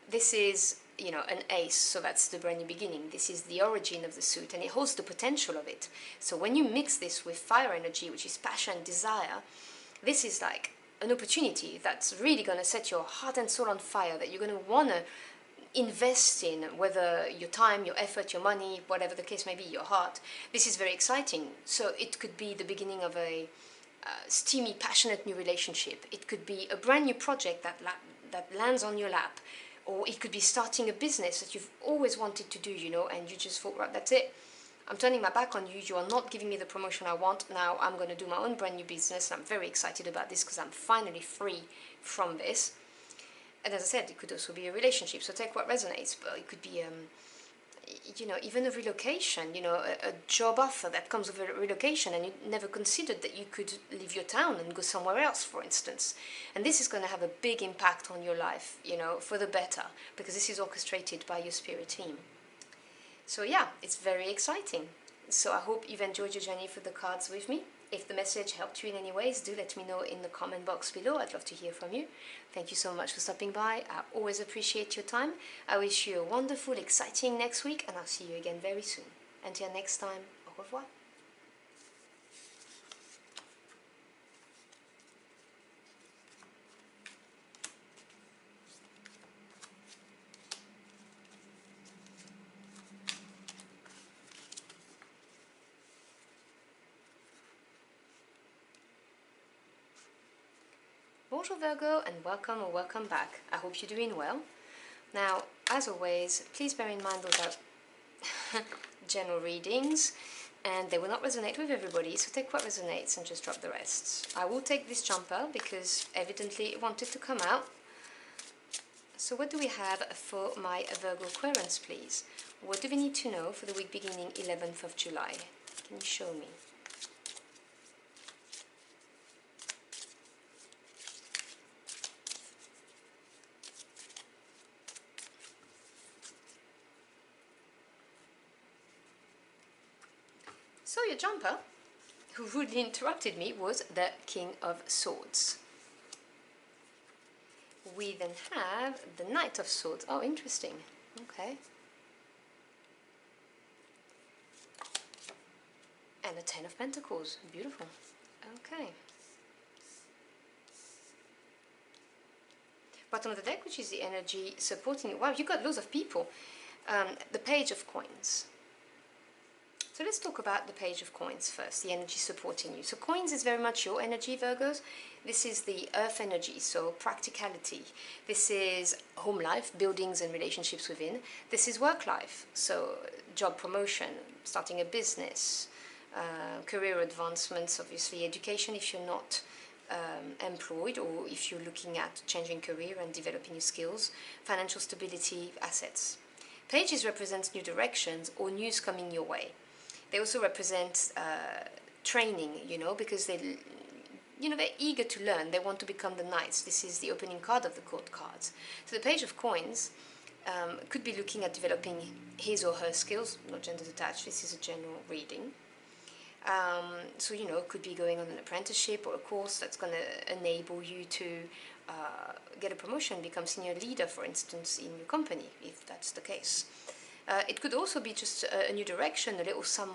This is, you know, an ace, so that's the brand new beginning. This is the origin of the suit, and it holds the potential of it. So when you mix this with fire energy, which is passion and desire, this is like an opportunity that's really going to set your heart and soul on fire, that you're going to want to invest in, whether your time, your effort, your money, whatever the case may be, your heart. This is very exciting. So it could be the beginning of a steamy, passionate new relationship. It could be a brand new project that lands on your lap, or it could be starting a business that you've always wanted to do, you know, and you just thought, right, that's it. I'm turning my back on you, you are not giving me the promotion I want, now I'm going to do my own brand new business, and I'm very excited about this because I'm finally free from this. And as I said, it could also be a relationship, so take what resonates, but it could be, you know, even a relocation, you know, a job offer that comes with a relocation, and you never considered that you could leave your town and go somewhere else, for instance. And this is going to have a big impact on your life, you know, for the better, because this is orchestrated by your spirit team. So yeah, it's very exciting. So I hope you've enjoyed your journey for the cards with me. If the message helped you in any ways, do let me know in the comment box below. I'd love to hear from you. Thank you so much for stopping by. I always appreciate your time. I wish you a wonderful, exciting next week, and I'll see you again very soon. Until next time, au revoir. Bonjour Virgo, and welcome or welcome back. I hope you're doing well. Now, as always, please bear in mind those are general readings, and they will not resonate with everybody, so take what resonates and just drop the rest. I will take this jumper because evidently it wanted to come out. So what do we have for my Virgo Aquarians, please? What do we need to know for the week beginning 11th of July? Can you show me? So your jumper, who rudely interrupted me, was the King of Swords. We then have the Knight of Swords. Oh, interesting. Okay. And the Ten of Pentacles. Beautiful. Okay. Bottom of the deck, which is the energy supporting. Wow, you got loads of people. The Page of Coins. So let's talk about the Page of Coins first, the energy supporting you. So coins is very much your energy, Virgos. This is the earth energy, so practicality. This is home life, buildings and relationships within. This is work life, so job promotion, starting a business, career advancements, obviously education if you're not employed, or if you're looking at changing career and developing your skills, financial stability, assets. Pages represents new directions or news coming your way. They also represent training, because they're eager to learn. They want to become the knights. This is the opening card of the court cards. So the Page of Coins could be looking at developing his or her skills, not gender detached. This is a general reading. So, could be going on an apprenticeship or a course that's going to enable you to get a promotion, become senior leader, for instance, in your company, if that's the case. It could also be just a new direction, a little some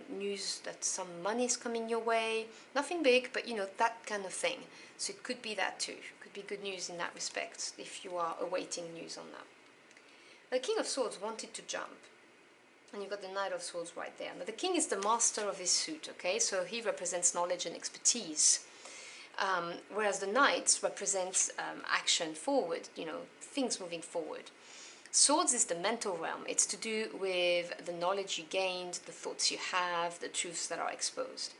news that some money is coming your way. Nothing big, but, that kind of thing. So it could be that too. Could be good news in that respect, if you are awaiting news on that. The King of Swords wanted to jump. And you've got the Knight of Swords right there. Now the King is the master of his suit, okay? So he represents knowledge and expertise. Whereas the Knight represents action forward, things moving forward. Swords is the mental realm. It's to do with the knowledge you gained, the thoughts you have, the truths that are exposed.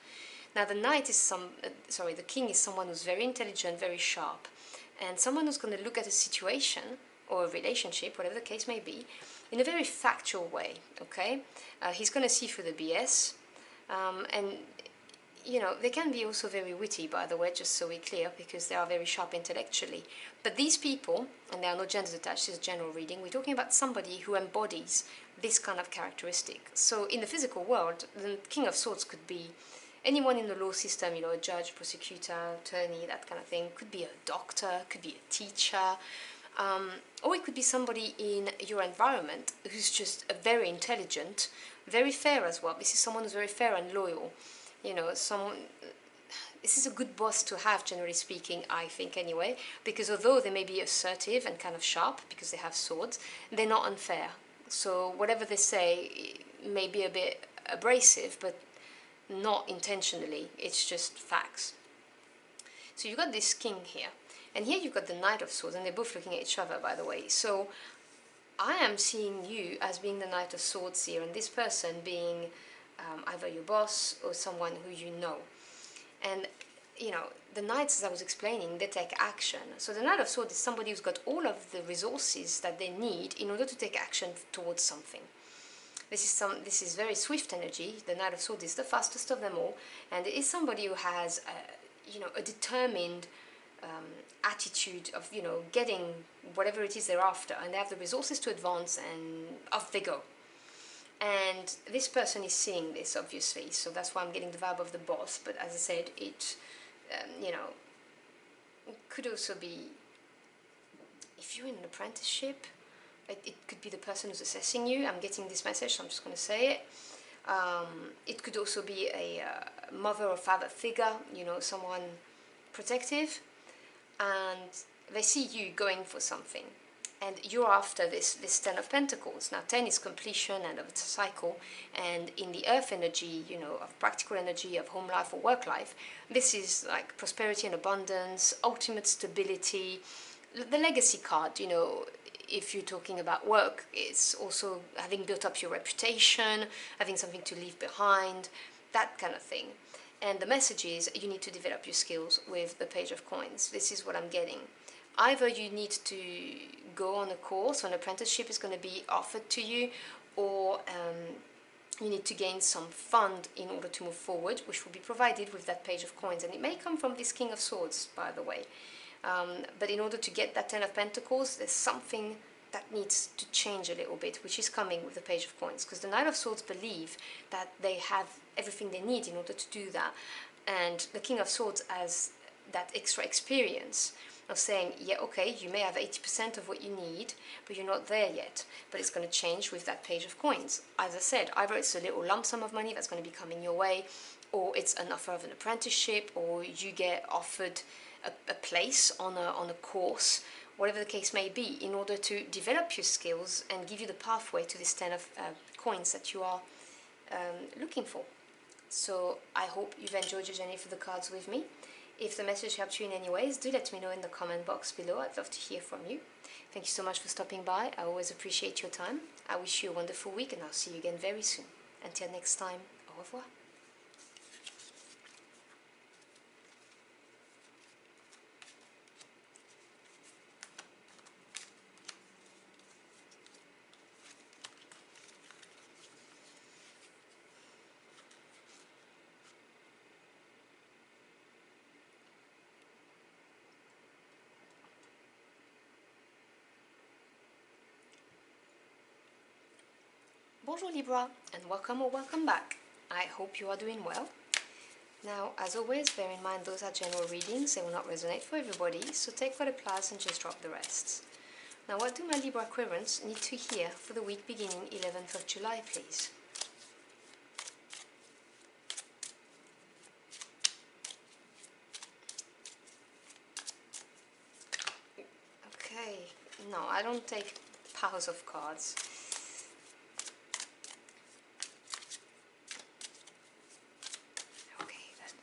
Now the Knight is the King is someone who's very intelligent, very sharp, and someone who's going to look at a situation or a relationship, whatever the case may be, in a very factual way, okay? He's going to see through the BS, and, they can be also very witty, by the way, just so we're clear, because they are very sharp intellectually. But these people, and they are not gender attached, this is general reading, we're talking about somebody who embodies this kind of characteristic. So in the physical world, the King of Swords could be anyone in the law system, a judge, prosecutor, attorney, that kind of thing. Could be a doctor, could be a teacher, or it could be somebody in your environment who's just very intelligent, very fair as well. This is someone who's very fair and loyal. This is a good boss to have, generally speaking, I think anyway, because although they may be assertive and kind of sharp because they have swords, they're not unfair. So whatever they say may be a bit abrasive, but not intentionally. It's just facts. So you've got this king here. And here you've got the Knight of Swords, and they're both looking at each other, by the way. So I am seeing you as being the Knight of Swords here, and this person being either your boss or someone who you know. And, the Knights, as I was explaining, they take action. So the Knight of Swords is somebody who's got all of the resources that they need in order to take action towards something. This is very swift energy. The Knight of Swords is the fastest of them all, and it is somebody who has, a determined attitude of, getting whatever it is they're after, and they have the resources to advance, and off they go. And this person is seeing this, obviously, so that's why I'm getting the vibe of the boss. But as I said, it could also be, if you're in an apprenticeship, it could be the person who's assessing you. I'm getting this message, so I'm just going to say it. It could also be a mother or father figure, someone protective, and they see you going for something, and you're after this 10 of Pentacles. Now 10 is completion and of a cycle, and in the earth energy, of practical energy, of home life or work life, this is like prosperity and abundance, ultimate stability. The legacy card, if you're talking about work, it's also having built up your reputation, having something to leave behind, that kind of thing. And the message is you need to develop your skills with the Page of Coins. This is what I'm getting. Either you need to go on a course, or an apprenticeship is going to be offered to you, or you need to gain some fund in order to move forward, which will be provided with that Page of Coins. And it may come from this King of Swords, by the way. But in order to get that 10 of Pentacles, there's something that needs to change a little bit, which is coming with the Page of Coins, because the Knight of Swords believe that they have everything they need in order to do that, and the King of Swords has that extra experience of saying, yeah, okay, you may have 80% of what you need, but you're not there yet, but it's going to change with that Page of Coins. As I said, either it's a little lump sum of money that's going to be coming your way, or it's an offer of an apprenticeship, or you get offered a place on a course, whatever the case may be, in order to develop your skills and give you the pathway to this 10 of coins that you are looking for. So I hope you've enjoyed your journey for the cards with me. If the message helped you in any ways, do let me know in the comment box below. I'd love to hear from you. Thank you so much for stopping by. I always appreciate your time. I wish you a wonderful week, and I'll see you again very soon. Until next time, au revoir. Bonjour Libra, and welcome or welcome back. I hope you are doing well. Now, as always, bear in mind those are general readings, they will not resonate for everybody, so take what applies and just drop the rest. Now, what do my Libra Aquarians need to hear for the week beginning 11th of July, please? Okay, no, I don't take piles of cards.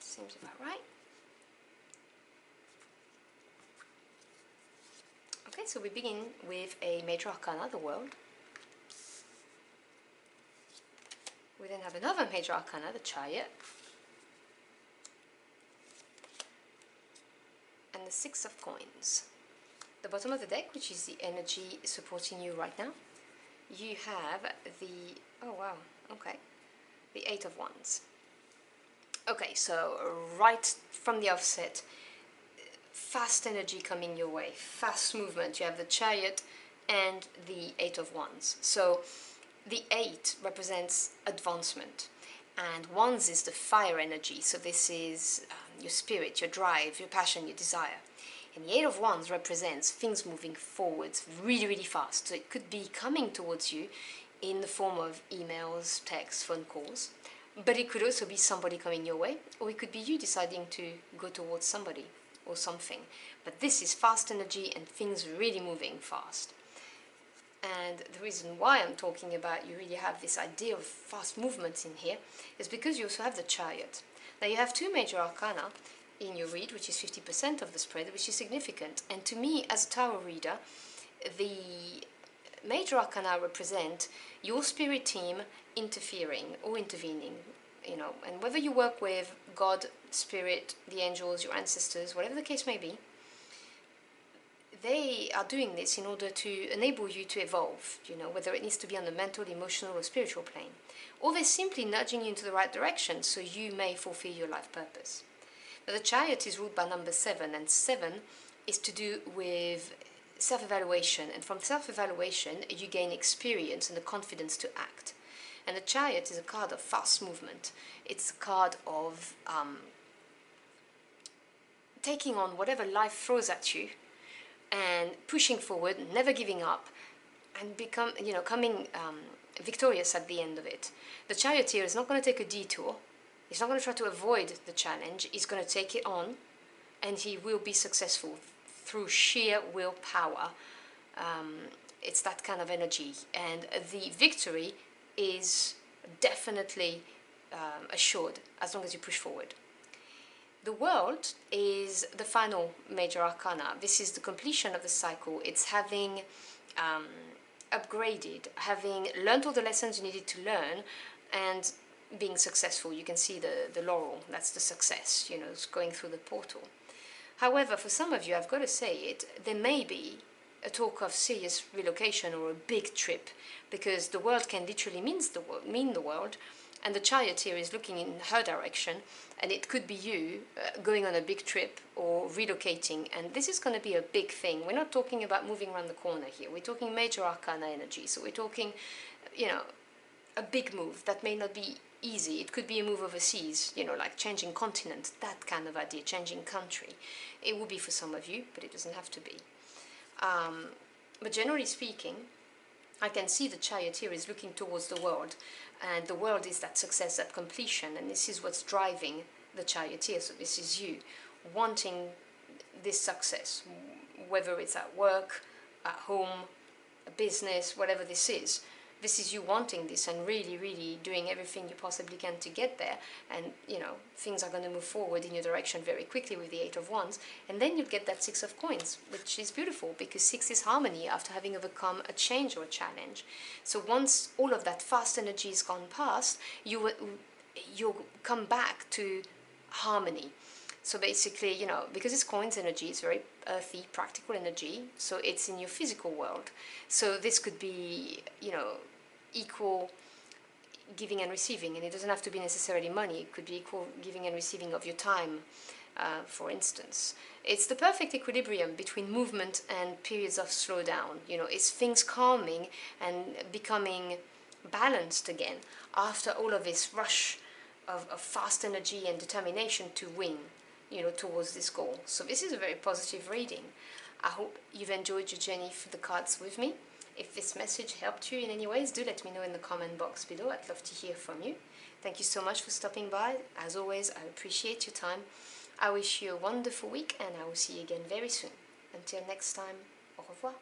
Seems about right. Okay, so we begin with a major arcana, the World. We then have another major arcana, the Chariot. And the Six of Coins. The bottom of the deck, which is the energy supporting you right now, you have the, oh wow, okay, the Eight of Wands. Okay, so right from the offset, fast energy coming your way, fast movement. You have the Chariot and the Eight of Wands. So the 8 represents advancement, and Wands is the fire energy. So this is your spirit, your drive, your passion, your desire. And the Eight of Wands represents things moving forwards really, really fast. So it could be coming towards you in the form of emails, texts, phone calls. But it could also be somebody coming your way, or it could be you deciding to go towards somebody or something. But this is fast energy and things really moving fast. And the reason why I'm talking about you really have this idea of fast movements in here is because you also have the Chariot. Now you have two major arcana in your read, which is 50% of the spread, which is significant. And to me, as a tarot reader, the major arcana represent your spirit team interfering or intervening, you know, and whether you work with God, spirit, the angels, your ancestors, whatever the case may be, they are doing this in order to enable you to evolve, you know, whether it needs to be on the mental, emotional, or spiritual plane, or they're simply nudging you into the right direction so you may fulfill your life purpose. Now, the Chariot is ruled by number 7, and 7 is to do with self-evaluation, and from self-evaluation you gain experience and the confidence to act. And the Chariot is a card of fast movement. It's a card of taking on whatever life throws at you and pushing forward, never giving up, and coming victorious at the end of it. The Charioteer is not going to take a detour. He's not going to try to avoid the challenge. He's going to take it on, and he will be successful through sheer willpower. It's that kind of energy, and the victory is definitely assured as long as you push forward. The World is the final major arcana. This is the completion of the cycle. It's having upgraded, having learned all the lessons you needed to learn, and being successful. You can see the laurel, that's the success, you know, it's going through the portal. However, for some of you, I've got to say it, there may be a talk of serious relocation or a big trip, because the World can literally mean the world, and the Charioteer is looking in her direction, and it could be you going on a big trip or relocating, and this is going to be a big thing. We're not talking about moving around the corner here. We're talking major arcana energy, so we're talking, you know, a big move that may not be easy. It could be a move overseas, you know, like changing continent, that kind of idea, changing country. It will be for some of you, but it doesn't have to be. But generally speaking, I can see the Charioteer is looking towards the World, and the World is that success, that completion, and this is what's driving the Charioteer. So this is you wanting this success, whether it's at work, at home, a business, whatever this is. This is you wanting this and really, really doing everything you possibly can to get there. And, you know, things are going to move forward in your direction very quickly with the Eight of Wands. And then you get that Six of Coins, which is beautiful because six is harmony after having overcome a change or a challenge. So once all of that fast energy is gone past, you'll come back to harmony. So basically, you know, because it's coins energy, it's very earthy, practical energy, so it's in your physical world. So this could be, you know, equal giving and receiving, and it doesn't have to be necessarily money. It could be equal giving and receiving of your time, for instance. It's the perfect equilibrium between movement and periods of slowdown. You know, it's things calming and becoming balanced again after all of this rush of fast energy and determination to win, you know, towards this goal. So this is a very positive reading. I hope you've enjoyed your journey through the cards with me. If this message helped you in any ways, do let me know in the comment box below. I'd love to hear from you. Thank you so much for stopping by. As always, I appreciate your time. I wish you a wonderful week, and I will see you again very soon. Until next time, au revoir.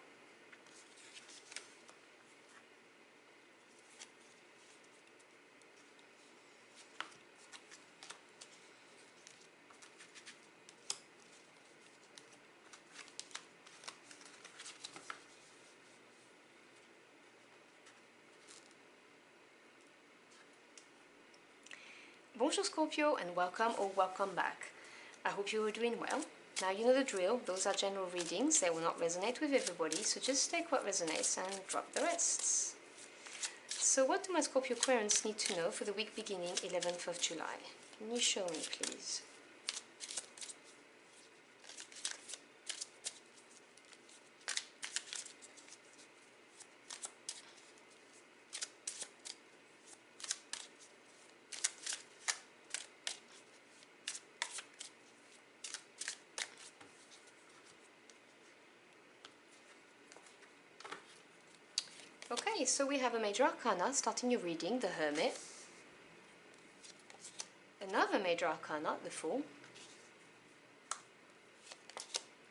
Bonjour Scorpio, and welcome or welcome back. I hope you are doing well. Now you know the drill, those are general readings, they will not resonate with everybody, so just take what resonates and drop the rest. So what do my Scorpio Aquarians need to know for the week beginning 11th of July? Can you show me please? Okay, so we have a major arcana starting your reading, the Hermit. Another major arcana, the Fool.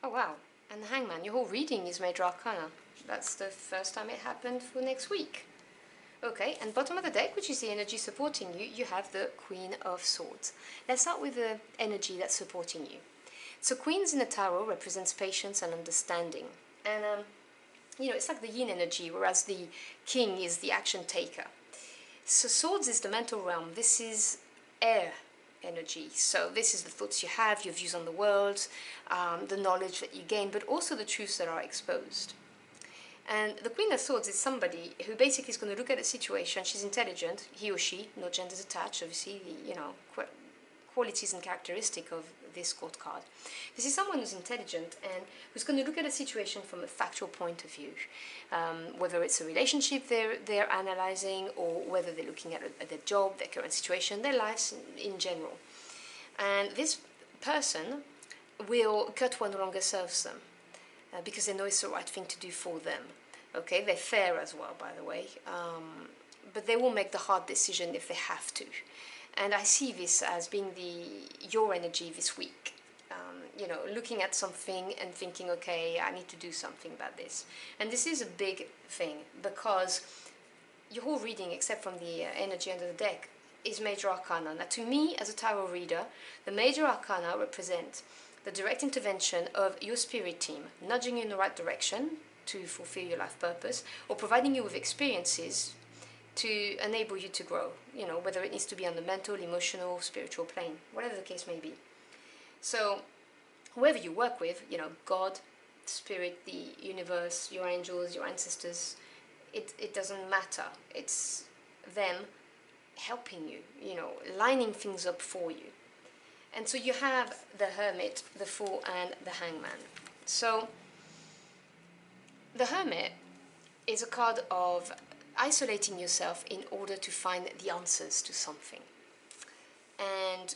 Oh wow, and the Hangman. Your whole reading is major arcana. That's the first time it happened for next week. Okay, and bottom of the deck, which is the energy supporting you, you have the Queen of Swords. Let's start with the energy that's supporting you. So Queens in the Tarot represents patience and understanding. And you know, it's like the yin energy, whereas the king is the action taker. So swords is the mental realm. This is air energy. So this is the thoughts you have, your views on the world, the knowledge that you gain, but also the truths that are exposed. And the Queen of Swords is somebody who basically is going to look at a situation. She's intelligent, he or she, no genders attached, obviously, you know, qualities and characteristic of this court card. This is someone who's intelligent and who's going to look at a situation from a factual point of view, whether it's a relationship they're analyzing, or whether they're looking at their job, their current situation, their lives in general. And this person will cut what no longer serves them, because they know it's the right thing to do for them. Okay, they're fair as well, by the way, but they will make the hard decision if they have to. And I see this as being your energy this week. You know, looking at something and thinking, okay, I need to do something about this. And this is a big thing, because your whole reading, except from the energy under the deck, is major arcana. Now, to me, as a tarot reader, the major arcana represent the direct intervention of your spirit team, nudging you in the right direction to fulfill your life purpose, or providing you with experiences to enable you to grow, you know, whether it needs to be on the mental, emotional, spiritual plane, whatever the case may be. So whoever you work with, you know, God, spirit, the universe, your angels, your ancestors, it doesn't matter. It's them helping you, you know, lining things up for you. And so you have the Hermit, the Fool, and the Hangman. So the Hermit is a card of isolating yourself in order to find the answers to something. And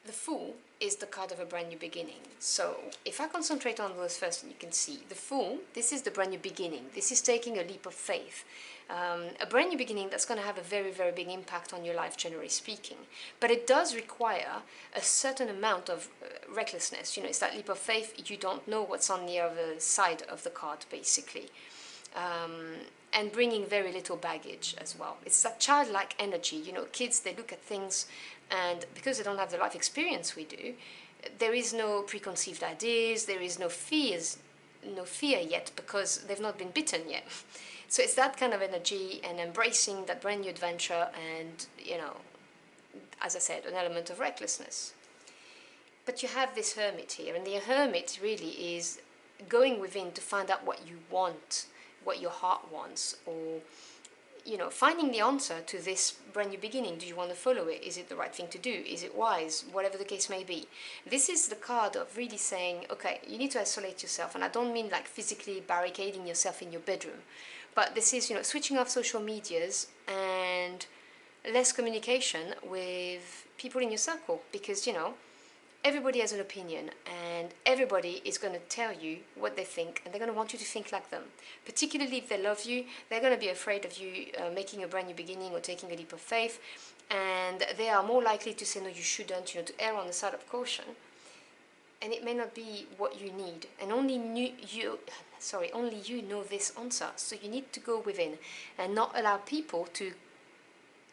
the Fool is the card of a brand new beginning. So if I concentrate on those first, you can see the Fool, this is the brand new beginning. This is taking a leap of faith. A brand new beginning that's going to have a very, very big impact on your life, generally speaking. But it does require a certain amount of recklessness. You know, it's that leap of faith. You don't know what's on the other side of the card, basically. and bringing very little baggage as well. It's a childlike energy. You know, kids, they look at things, and because they don't have the life experience we do, there is no preconceived ideas, there is no fear yet, because they've not been bitten yet. So it's that kind of energy, and embracing that brand new adventure, and, you know, as I said, an element of recklessness. But you have this hermit here, and the hermit really is going within to find out what you want, what your heart wants, or, you know, finding the answer to this brand new beginning. Do you want to follow it? Is it the right thing to do? Is it wise? Whatever the case may be. This is the card of really saying, okay, you need to isolate yourself. And I don't mean like physically barricading yourself in your bedroom, but this is, you know, switching off social medias and less communication with people in your circle, because, you know, everybody has an opinion, and everybody is going to tell you what they think, and they're going to want you to think like them. Particularly if they love you, they're going to be afraid of you making a brand new beginning or taking a leap of faith, and they are more likely to say, no, you shouldn't, you know, to err on the side of caution. And it may not be what you need, and only you know this answer. So you need to go within and not allow people to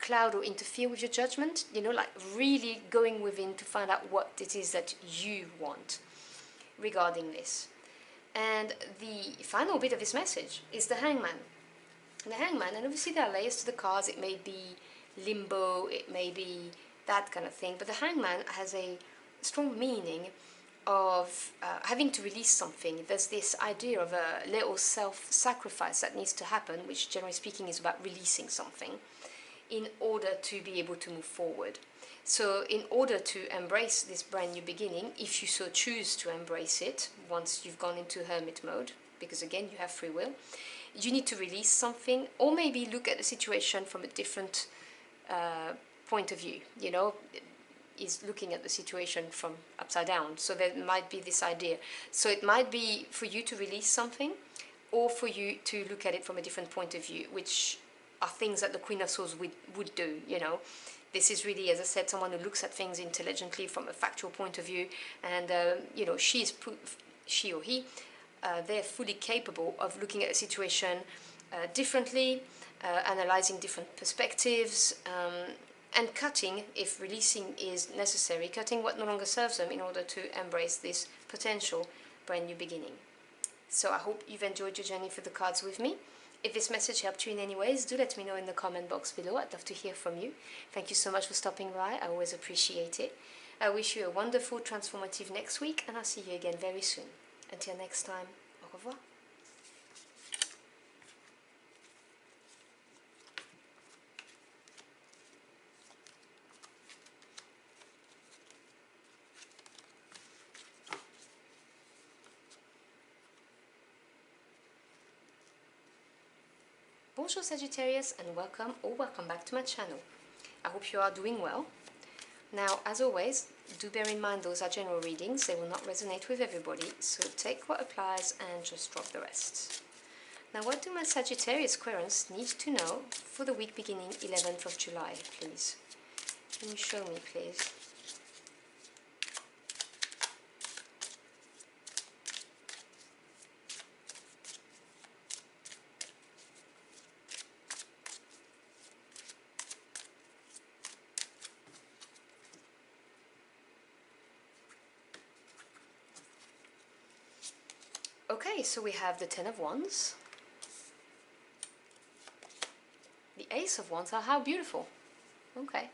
cloud or interfere with your judgment, you know, like really going within to find out what it is that you want regarding this. And the final bit of this message is the Hangman. And the Hangman, and obviously there are layers to the cards. It may be limbo, it may be that kind of thing, but the Hangman has a strong meaning of having to release something. There's this idea of a little self-sacrifice that needs to happen, which generally speaking is about releasing something in order to be able to move forward. So in order to embrace this brand new beginning, if you so choose to embrace it, once you've gone into hermit mode, because again you have free will, you need to release something, or maybe look at the situation from a different point of view, you know, is looking at the situation from upside down. So there might be this idea. So it might be for you to release something, or for you to look at it from a different point of view, which are things that the Queen of Swords would do, you know. This is really, as I said, someone who looks at things intelligently from a factual point of view, and, you know, she or he, they're fully capable of looking at a situation differently, analyzing different perspectives, and cutting, if releasing is necessary, cutting what no longer serves them in order to embrace this potential brand new beginning. So I hope you've enjoyed your journey for the cards with me. If this message helped you in any ways, do let me know in the comment box below. I'd love to hear from you. Thank you so much for stopping by. I always appreciate it. I wish you a wonderful, transformative next week, and I'll see you again very soon. Until next time, au revoir. Bonjour Sagittarius, and welcome back to my channel. I hope you are doing well. Now, as always, do bear in mind those are general readings. They will not resonate with everybody, so take what applies and just drop the rest. Now, what do my Sagittarius Aquarians need to know for the week beginning 11th of July, please? Can you show me, please? Okay, so we have the Ten of Wands, the Ace of Wands. How beautiful. Okay.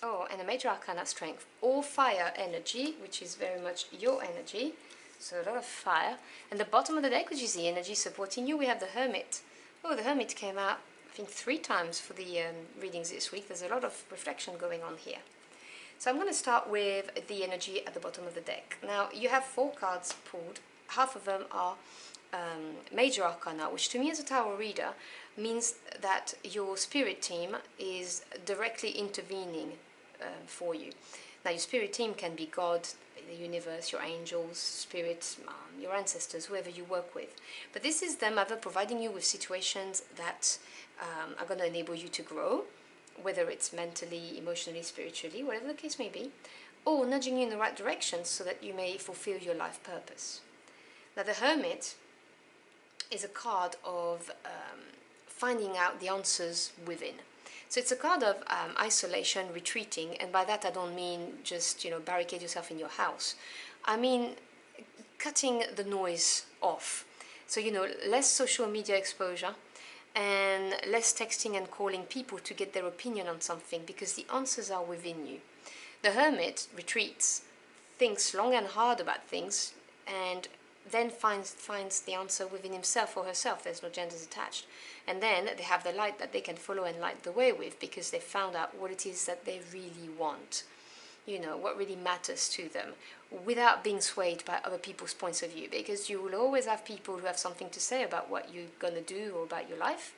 Oh, and a Major Arcana Strength, or fire energy, which is very much your energy. So a lot of fire. And the bottom of the deck, which is the energy supporting you, we have the Hermit. Oh, the Hermit came out, I think, 3 times for the readings this week. There's a lot of reflection going on here. So I'm going to start with the energy at the bottom of the deck. Now, you have 4 cards pulled. Half of them are Major Arcana, which to me as a tarot reader means that your spirit team is directly intervening for you. Now, your spirit team can be God, the universe, your angels, spirits, your ancestors, whoever you work with. But this is them either providing you with situations that are going to enable you to grow, whether it's mentally, emotionally, spiritually, whatever the case may be, or nudging you in the right direction so that you may fulfill your life purpose. Now, the Hermit is a card of finding out the answers within. So it's a card of isolation, retreating, and by that I don't mean just, barricade yourself in your house. I mean cutting the noise off. So, less social media exposure and less texting and calling people to get their opinion on something, because the answers are within you. The hermit retreats, thinks long and hard about things, and then finds the answer within himself or herself. There's no genders attached. And then they have the light that they can follow and light the way with, because they found out what it is that they really want, what really matters to them, without being swayed by other people's points of view, because you will always have people who have something to say about what you're going to do or about your life,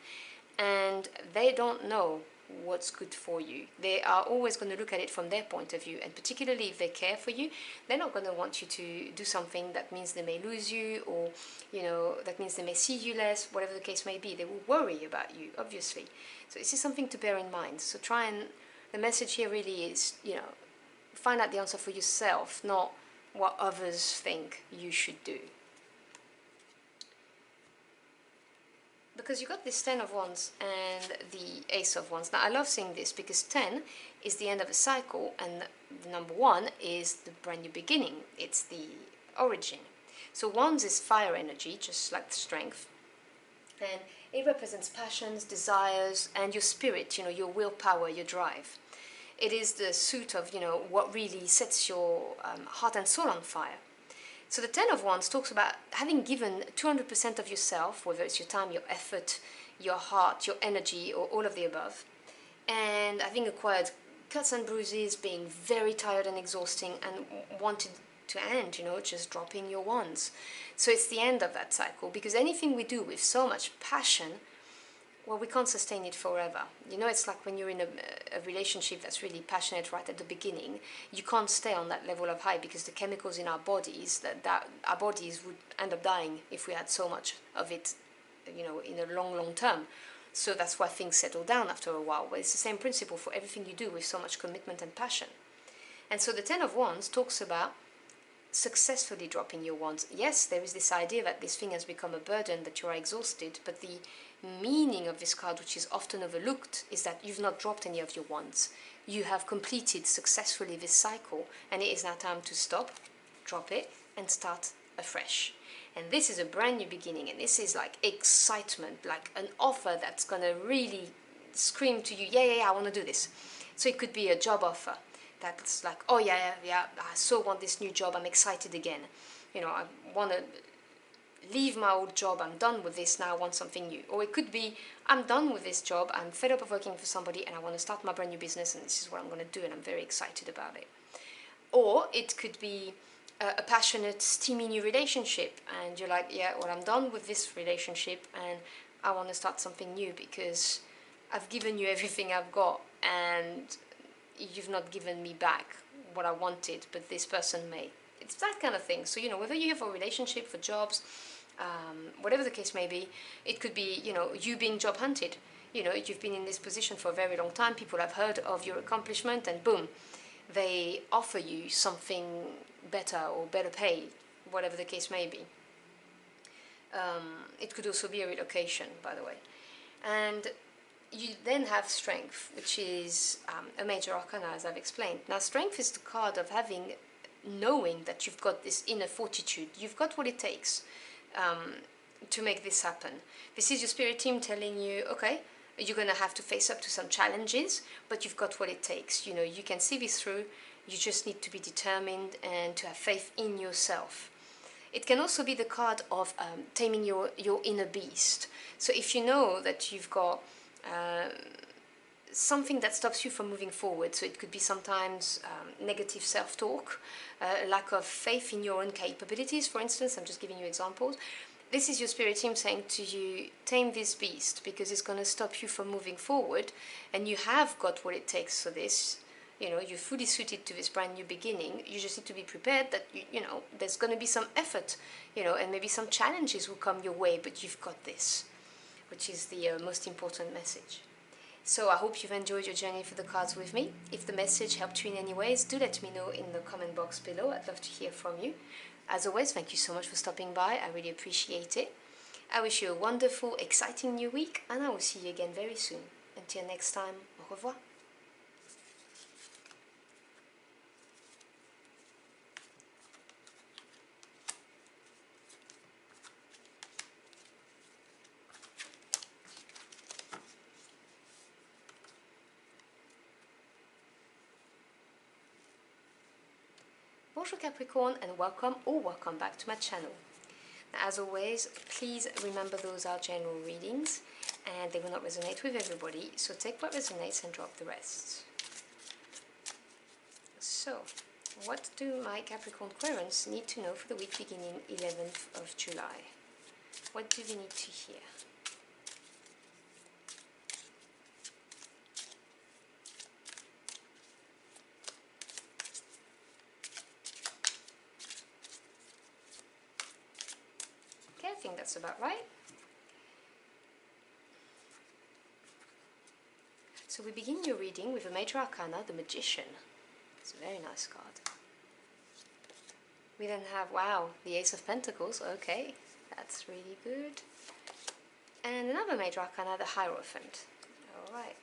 and they don't know what's good for you. They are always going to look at it from their point of view, and particularly if they care for you, they're not going to want you to do something that means they may lose you, or that means they may see you less, whatever the case may be. They will worry about you, obviously. So this is something to bear in mind. So the message here really is, find out the answer for yourself, not what others think you should do. Because you got this 10 of Wands and the Ace of Wands. Now, I love seeing this because 10 is the end of a cycle, and the number 1 is the brand new beginning. It's the origin. So Wands is fire energy, just like the strength. And it represents passions, desires, and your spirit, your willpower, your drive. It is the suit of, what really sets your heart and soul on fire. So the 10 of Wands talks about having given 200% of yourself, whether it's your time, your effort, your heart, your energy, or all of the above, and having acquired cuts and bruises, being very tired and exhausting, and wanted to end, just dropping your wands. So it's the end of that cycle, because anything we do with so much passion, well, we can't sustain it forever. It's like when you're in a relationship that's really passionate right at the beginning, you can't stay on that level of high, because the chemicals in our bodies, that our bodies would end up dying if we had so much of it, in a long term. So that's why things settle down after a while. But it's the same principle for everything you do with so much commitment and passion. And so the 10 of Wands talks about successfully dropping your wands. Yes, there is this idea that this thing has become a burden, that you are exhausted, but the meaning of this card, which is often overlooked, is that you've not dropped any of your wands. You have completed successfully this cycle, and it is now time to stop, drop it, and start afresh. And this is a brand new beginning, and this is like excitement, like an offer that's gonna really scream to you, yeah, I want to do this. So it could be a job offer that's like, oh yeah, I so want this new job, I'm excited again. I want to leave my old job, I'm done with this now, I want something new. Or it could be, I'm done with this job, I'm fed up of working for somebody, and I want to start my brand new business, and this is what I'm going to do, and I'm very excited about it. Or it could be a passionate, steamy new relationship, and you're like, yeah, well, I'm done with this relationship, and I want to start something new, because I've given you everything I've got, and you've not given me back what I wanted, but this person may. It's that kind of thing. So, whether you have a relationship, for jobs, whatever the case may be, it could be, you being job hunted. You've been in this position for a very long time, people have heard of your accomplishment, and boom, they offer you something better or better pay, whatever the case may be. It could also be a relocation, by the way. And you then have strength, which is a major arcana, as I've explained. Now, strength is the card of knowing that you've got this inner fortitude. You've got what it takes to make this happen. This is your spirit team telling you, okay, you're going to have to face up to some challenges, but you've got what it takes. You can see this through. You just need to be determined and to have faith in yourself. It can also be the card of taming your inner beast. So if you know that you've got something that stops you from moving forward, so it could be sometimes negative self-talk, lack of faith in your own capabilities, for instance. I'm just giving you examples. This is your spirit team saying to you, tame this beast, because it's going to stop you from moving forward, and you have got what it takes for this. You're fully suited to this brand new beginning. You just need to be prepared that, there's going to be some effort, and maybe some challenges will come your way, but you've got this, which is the most important message. So I hope you've enjoyed your journey for the cards with me. If the message helped you in any ways, do let me know in the comment box below. I'd love to hear from you. As always, thank you so much for stopping by. I really appreciate it. I wish you a wonderful, exciting new week, and I will see you again very soon. Until next time, au revoir. Bonjour Capricorn, and welcome or welcome back to my channel. As always, please remember those are general readings and they will not resonate with everybody, so take what resonates and drop the rest. So, what do my Capricorn Aquarians need to know for the week beginning 11th of July? What do they need to hear? Okay, I think that's about right. So we begin your reading with a major arcana, the Magician. It's a very nice card. We then have, wow, the Ace of Pentacles. Okay, that's really good. And another major arcana, the Hierophant. Alright.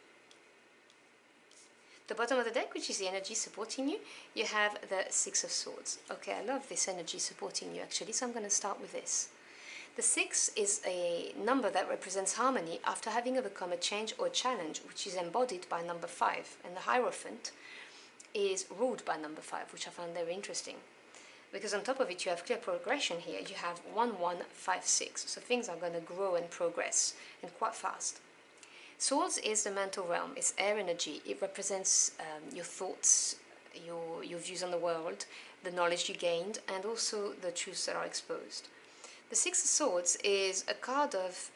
The bottom of the deck, which is the energy supporting you, you have the Six of Swords. Okay, I love this energy supporting you actually, so I'm going to start with this. The 6 is a number that represents harmony after having overcome a change or challenge, which is embodied by number 5. And the Hierophant is ruled by number 5, which I found very interesting. Because on top of it, you have clear progression here. You have 1, 1, 5, 6. So things are going to grow and progress, and quite fast. Swords is the mental realm. It's air energy. It represents your thoughts, your views on the world, the knowledge you gained, and also the truths that are exposed. The Six of Swords is a card of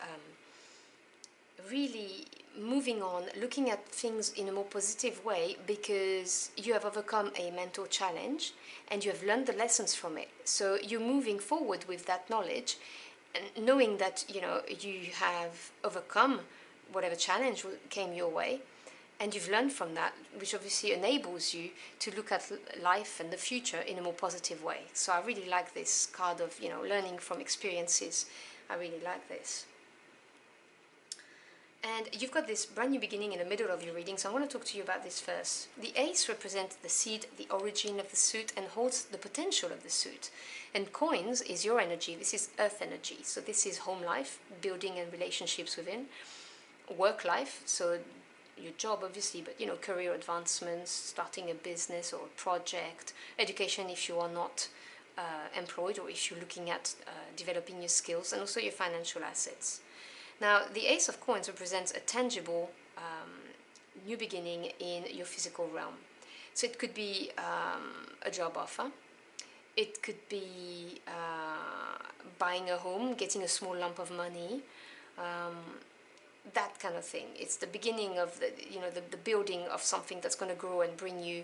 really moving on, looking at things in a more positive way because you have overcome a mental challenge and you have learned the lessons from it. So you're moving forward with that knowledge and knowing that, you know, you have overcome whatever challenge came your way and you've learned from that, which obviously enables you to look at life and the future in a more positive way. So I really like this card of, you know, learning from experiences. I really like this. And you've got this brand new beginning in the middle of your reading, so I want to talk to you about this first. The Ace represents the seed, the origin of the suit, and holds the potential of the suit. And Coins is your energy. This is earth energy. So this is home life, building and relationships within. Work life, so your job obviously, but you know, career advancements, starting a business or a project, education if you are not employed or if you're looking at developing your skills, and also your financial assets. Now, the Ace of Coins represents a tangible new beginning in your physical realm. So it could be a job offer, it could be buying a home, getting a small lump of money, that kind of thing. It's the beginning of the, you know, the building of something that's going to grow and bring you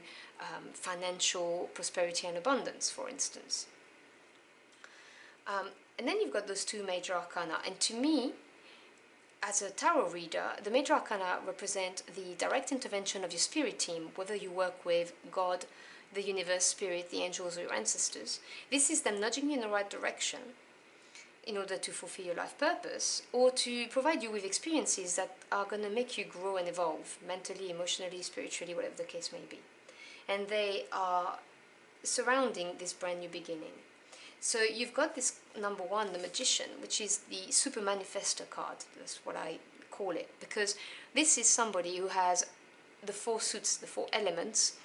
financial prosperity and abundance, for instance. And then you've got those two major arcana, and to me, as a tarot reader, the major arcana represent the direct intervention of your spirit team, whether you work with God, the universe, spirit, the angels, or your ancestors. This is them nudging you in the right direction in order to fulfill your life purpose, or to provide you with experiences that are going to make you grow and evolve, mentally, emotionally, spiritually, whatever the case may be. And they are surrounding this brand new beginning. So you've got this number 1, the Magician, which is the super manifestor card. That's what I call it, because this is somebody who has the 4 suits, the 4 elements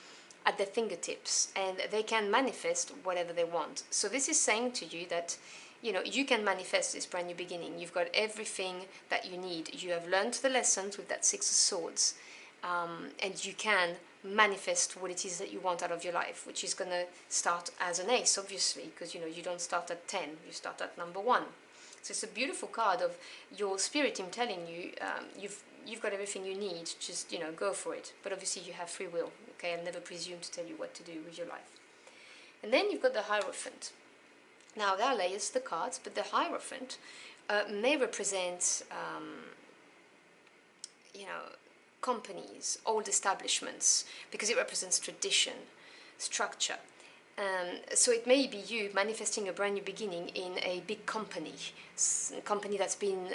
at their fingertips, and they can manifest whatever they want. So this is saying to you that, you know, you can manifest this brand new beginning. You've got everything that you need. You have learned the lessons with that 6 of Swords, and you can manifest what it is that you want out of your life, which is going to start as an ace, obviously, because, you know, you don't start at 10, you start at number 1. So it's a beautiful card of your spirit team telling you, you've got everything you need, just, you know, go for it. But obviously you have free will, okay? I'll never presume to tell you what to do with your life. And then you've got the Hierophant. Now, there are layers to the cards, but the Hierophant may represent, you know, companies, old establishments, because it represents tradition, structure. So it may be you manifesting a brand new beginning in a big company, company that's been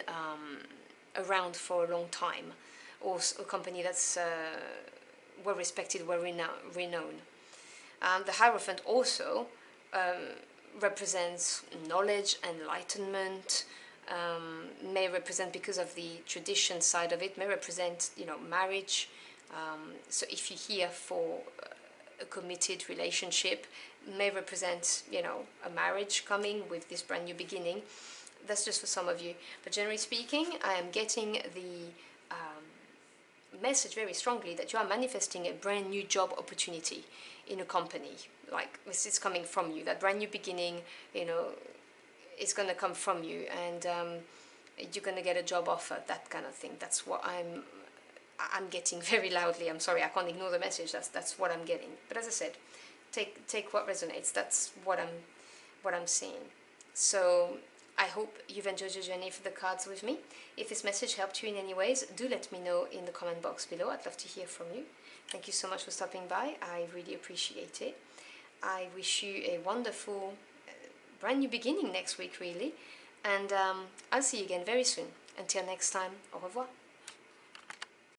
around for a long time, or a company that's well respected, well renowned. The Hierophant also represents knowledge, enlightenment, may represent, because of the tradition side of it, may represent, you know, marriage. So if you're here for a committed relationship, may represent, you know, a marriage coming with this brand new beginning. That's just for some of you. But generally speaking, I am getting the message very strongly that you are manifesting a brand new job opportunity in a company. Like, this is coming from you. That brand new beginning, you know, is going to come from you, and you're going to get a job offer, that kind of thing. That's what I'm getting very loudly. I'm sorry, I can't ignore the message. That's what I'm getting. But as I said, take what resonates. That's what I'm seeing. So I hope you've enjoyed your journey for the cards with me. If this message helped you in any ways, do let me know in the comment box below. I'd love to hear from you. Thank you so much for stopping by. I really appreciate it. I wish you a wonderful brand new beginning next week, really. And I'll see you again very soon. Until next time, au revoir.